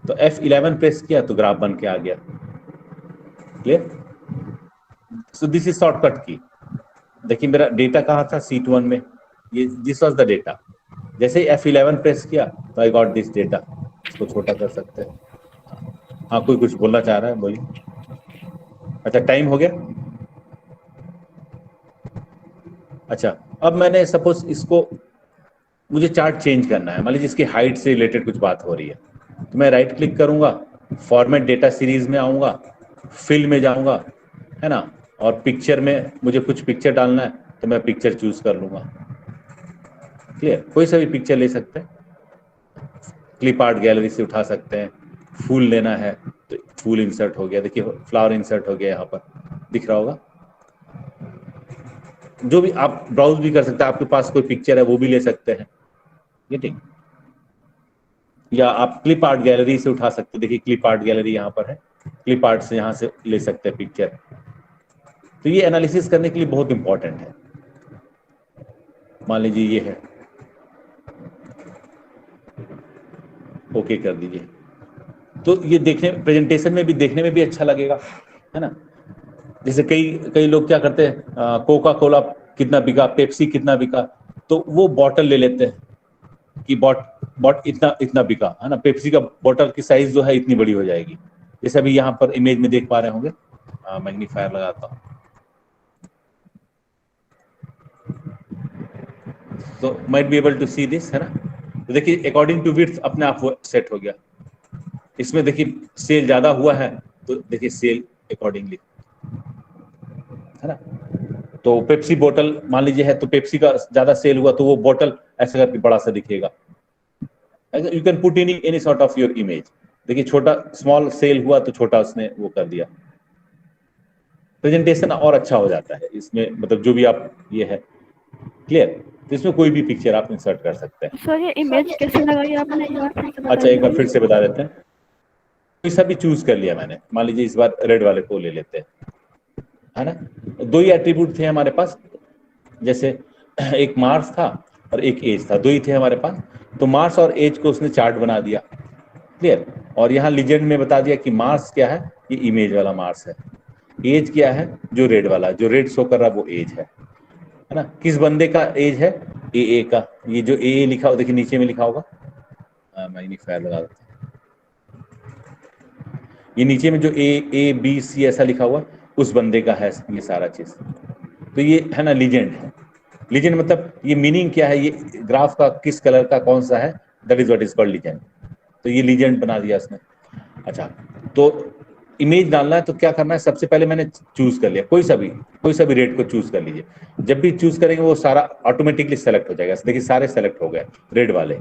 तो F11 प्रेस किया तो ग्राफ बन के आ गया। Clear, so this is shortcut की। देखिए मेरा डेटा कहाँ था, सीट 1 में, ये दिस वाज द डेटा। जैसे ही F11 प्रेस किया तो आई गॉट दिस डेटा। इसको छोटा कर सकते हैं। हाँ, कोई कुछ बोलना चाह रहा है, बोलिए। अच्छा टाइम हो गया। अच्छा अब मैंने सपोज इसको, मुझे चार्ट चेंज करना है, मान लीजिए इसकी हाइट से रिलेटेड कुछ बात हो रही है, तो मैं राइट क्लिक करूंगा, फॉर्मेट डेटा सीरीज में आऊंगा, फिल में जाऊंगा, है ना, और पिक्चर में मुझे कुछ पिक्चर डालना है, तो मैं पिक्चर चूज कर लूंगा। क्लियर, कोई सा भी पिक्चर ले सकते हैं, क्लिप आर्ट गैलरी से उठा सकते हैं। फूल लेना है तो फूल इंसर्ट हो गया, देखिए फ्लावर इंसर्ट हो गया, यहाँ पर दिख रहा होगा। जो भी आप ब्राउज भी कर सकते हैं, आपके पास कोई पिक्चर है वो भी ले सकते हैं, गेटिंग। या आप क्लिप आर्ट गैलरी से उठा सकते हैं, देखिए क्लिप आर्ट गैलरी यहाँ पर है, क्लिप आर्ट से यहाँ से ले सकते हैं पिक्चर। तो ये एनालिसिस करने के लिए बहुत इंपॉर्टेंट है। मान लीजिए ये है, ओके कर दीजिए, तो ये देखने प्रेजेंटेशन में भी देखने में भी अच्छा लगेगा, है ना। जैसे कई कई लोग क्या करते हैं, कोका कोला कितना बिका, पेप्सी कितना बिका, तो वो बॉटल ले लेते हैं कि बॉट इतना इतना बिका, है ना। पेप्सी का बॉटल की साइज जो है इतनी बड़ी हो जाएगी, जैसे अभी यहाँ पर इमेज में देख पा रहे होंगे। मैग्नीफायर लगाता हूँ तो might be able to see this, है ना। तो देखिए अकॉर्डिंग टू विड्थ अपने आप वो सेट हो गया। इसमें देखिए सेल ज्यादा हुआ है तो देखिए सेल अकॉर्डिंगली, है ना। तो पेप्सी बोतल मान लीजिए है, तो पेप्सी का ज्यादा सेल हुआ तो वो बोतल ऐसा करके बड़ा सा दिखेगा। You can put in any sort of your image. देखिए छोटा स्मॉल सेल हुआ तो छोटा उसने वो कर दिया, प्रेजेंटेशन और अच्छा हो जाता है इसमें, मतलब जो भी आप ये है। क्लियर, तो इसमें कोई भी पिक्चर आप इंसर्ट कर सकते हैं। सर ये इमेज कैसे लगाई आपने, एक बार फिर से अच्छा एक बार बताइए। फिर से बता देते हैं। कोई सा भी चूज कर लिया मैंने, मान लीजिए इस बार रेड वाले को ले लेते हैं, है ना। दो ही एट्रीब्यूट थे हमारे पास, जैसे एक मार्स था और एक एज था, दो ही थे हमारे पास। तो मार्स और एज को उसने चार्ट बना दिया। क्लियर, और यहाँ लीजेंड में बता दिया कि मार्स क्या है, ये इमेज वाला मार्स है। एज क्या है, जो रेड वाला, जो रेड शो कर रहा है वो एज है ना। किस बंदे का एज है, ए का। ये जो ए लिखा हो देखिए नीचे में लिखा होगा, मैग्नीफायर लगा देता हूं। ये नीचे में जो ए बी सी ऐसा लिखा हुआ उस बंदे का है ये सारा चीज। तो ये है ना लीजेंड है। लीजेंड मतलब ये मीनिंग क्या है, ये ग्राफ का किस कलर का कौन सा है, that is what is called legend. तो ये लीजेंड बना दिया इसने। अच्छा, तो इमेज डालना है तो क्या करना है, सबसे पहले मैंने चूज कर लिया, कोई सा भी रेट को चूज कर लीजिए। जब भी चूज करेंगे वो सारा ऑटोमेटिकली सेलेक्ट हो जाएगा। देखिए सारे सेलेक्ट हो गए रेड वाले।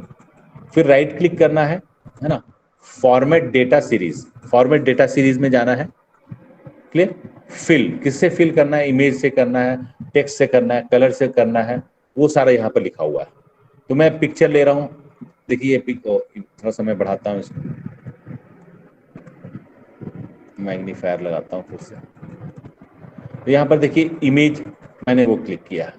फिर राइट क्लिक करना है ना, format data series, format data series में जाना है। क्लियर, फिल किससे फिल करना है, इमेज से करना है, टेक्स्ट से करना है, कलर से करना है, वो सारा यहाँ पर लिखा हुआ है। तो मैं पिक्चर ले रहा हूँ, देखिए थोड़ा सा मैं बढ़ाता हूँ इसको, मैग्नीफायर लगाता हूँ फिर से। तो यहाँ पर देखिए इमेज मैंने वो क्लिक किया,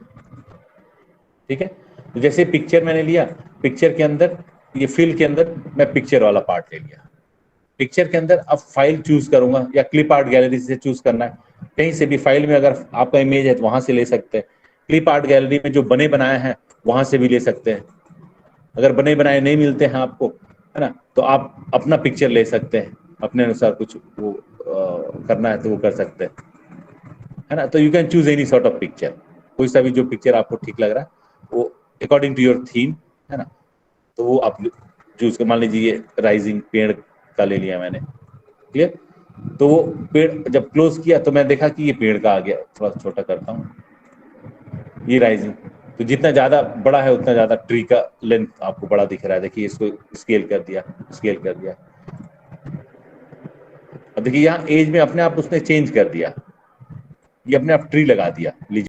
ठीक है। तो जैसे पिक्चर मैंने लिया, पिक्चर के अंदर ये फिल के अंदर मैं पिक्चर वाला पार्ट ले लिया। पिक्चर के अंदर अब फाइल चूज करूंगा, या क्लिप आर्ट गैलरी से चूज करना है, कहीं से भी फाइल में अगर आपका इमेज है तो वहां से ले सकते हैं। क्लिप आर्ट गैलरी में जो बने बनाए हैं वहां से भी ले सकते हैं। अगर बने बनाए नहीं मिलते हैं आपको, है ना, तो आप अपना पिक्चर ले सकते हैं, अपने अनुसार कुछ वो करना है तो वो कर सकते हैं, है ना। तो you can choose any sort of picture, कोई सा भी जो पिक्चर आपको ठीक लग रहा है वो अकॉर्डिंग टू योर थीम, है ना। तो वो आप चूज कर, मान लीजिए ये राइजिंग पेड़ का ले लिया मैंने। क्लियर, तो वो पेड़ जब क्लोज किया तो मैं देखा कि ये पेड़ का आ गया। थोड़ा छोटा करता हूँ, ये राइजिंग। तो जितना ज्यादा बड़ा है उतना ज्यादा ट्री का लेंथ आपको बड़ा दिख रहा है। देखिए इसको स्केल कर दिया, स्केल कर दिया। अब देखिए यहाँ एज में अपने आप उसने चेंज कर दिया, ये अपने आप ट्री लगा दिया।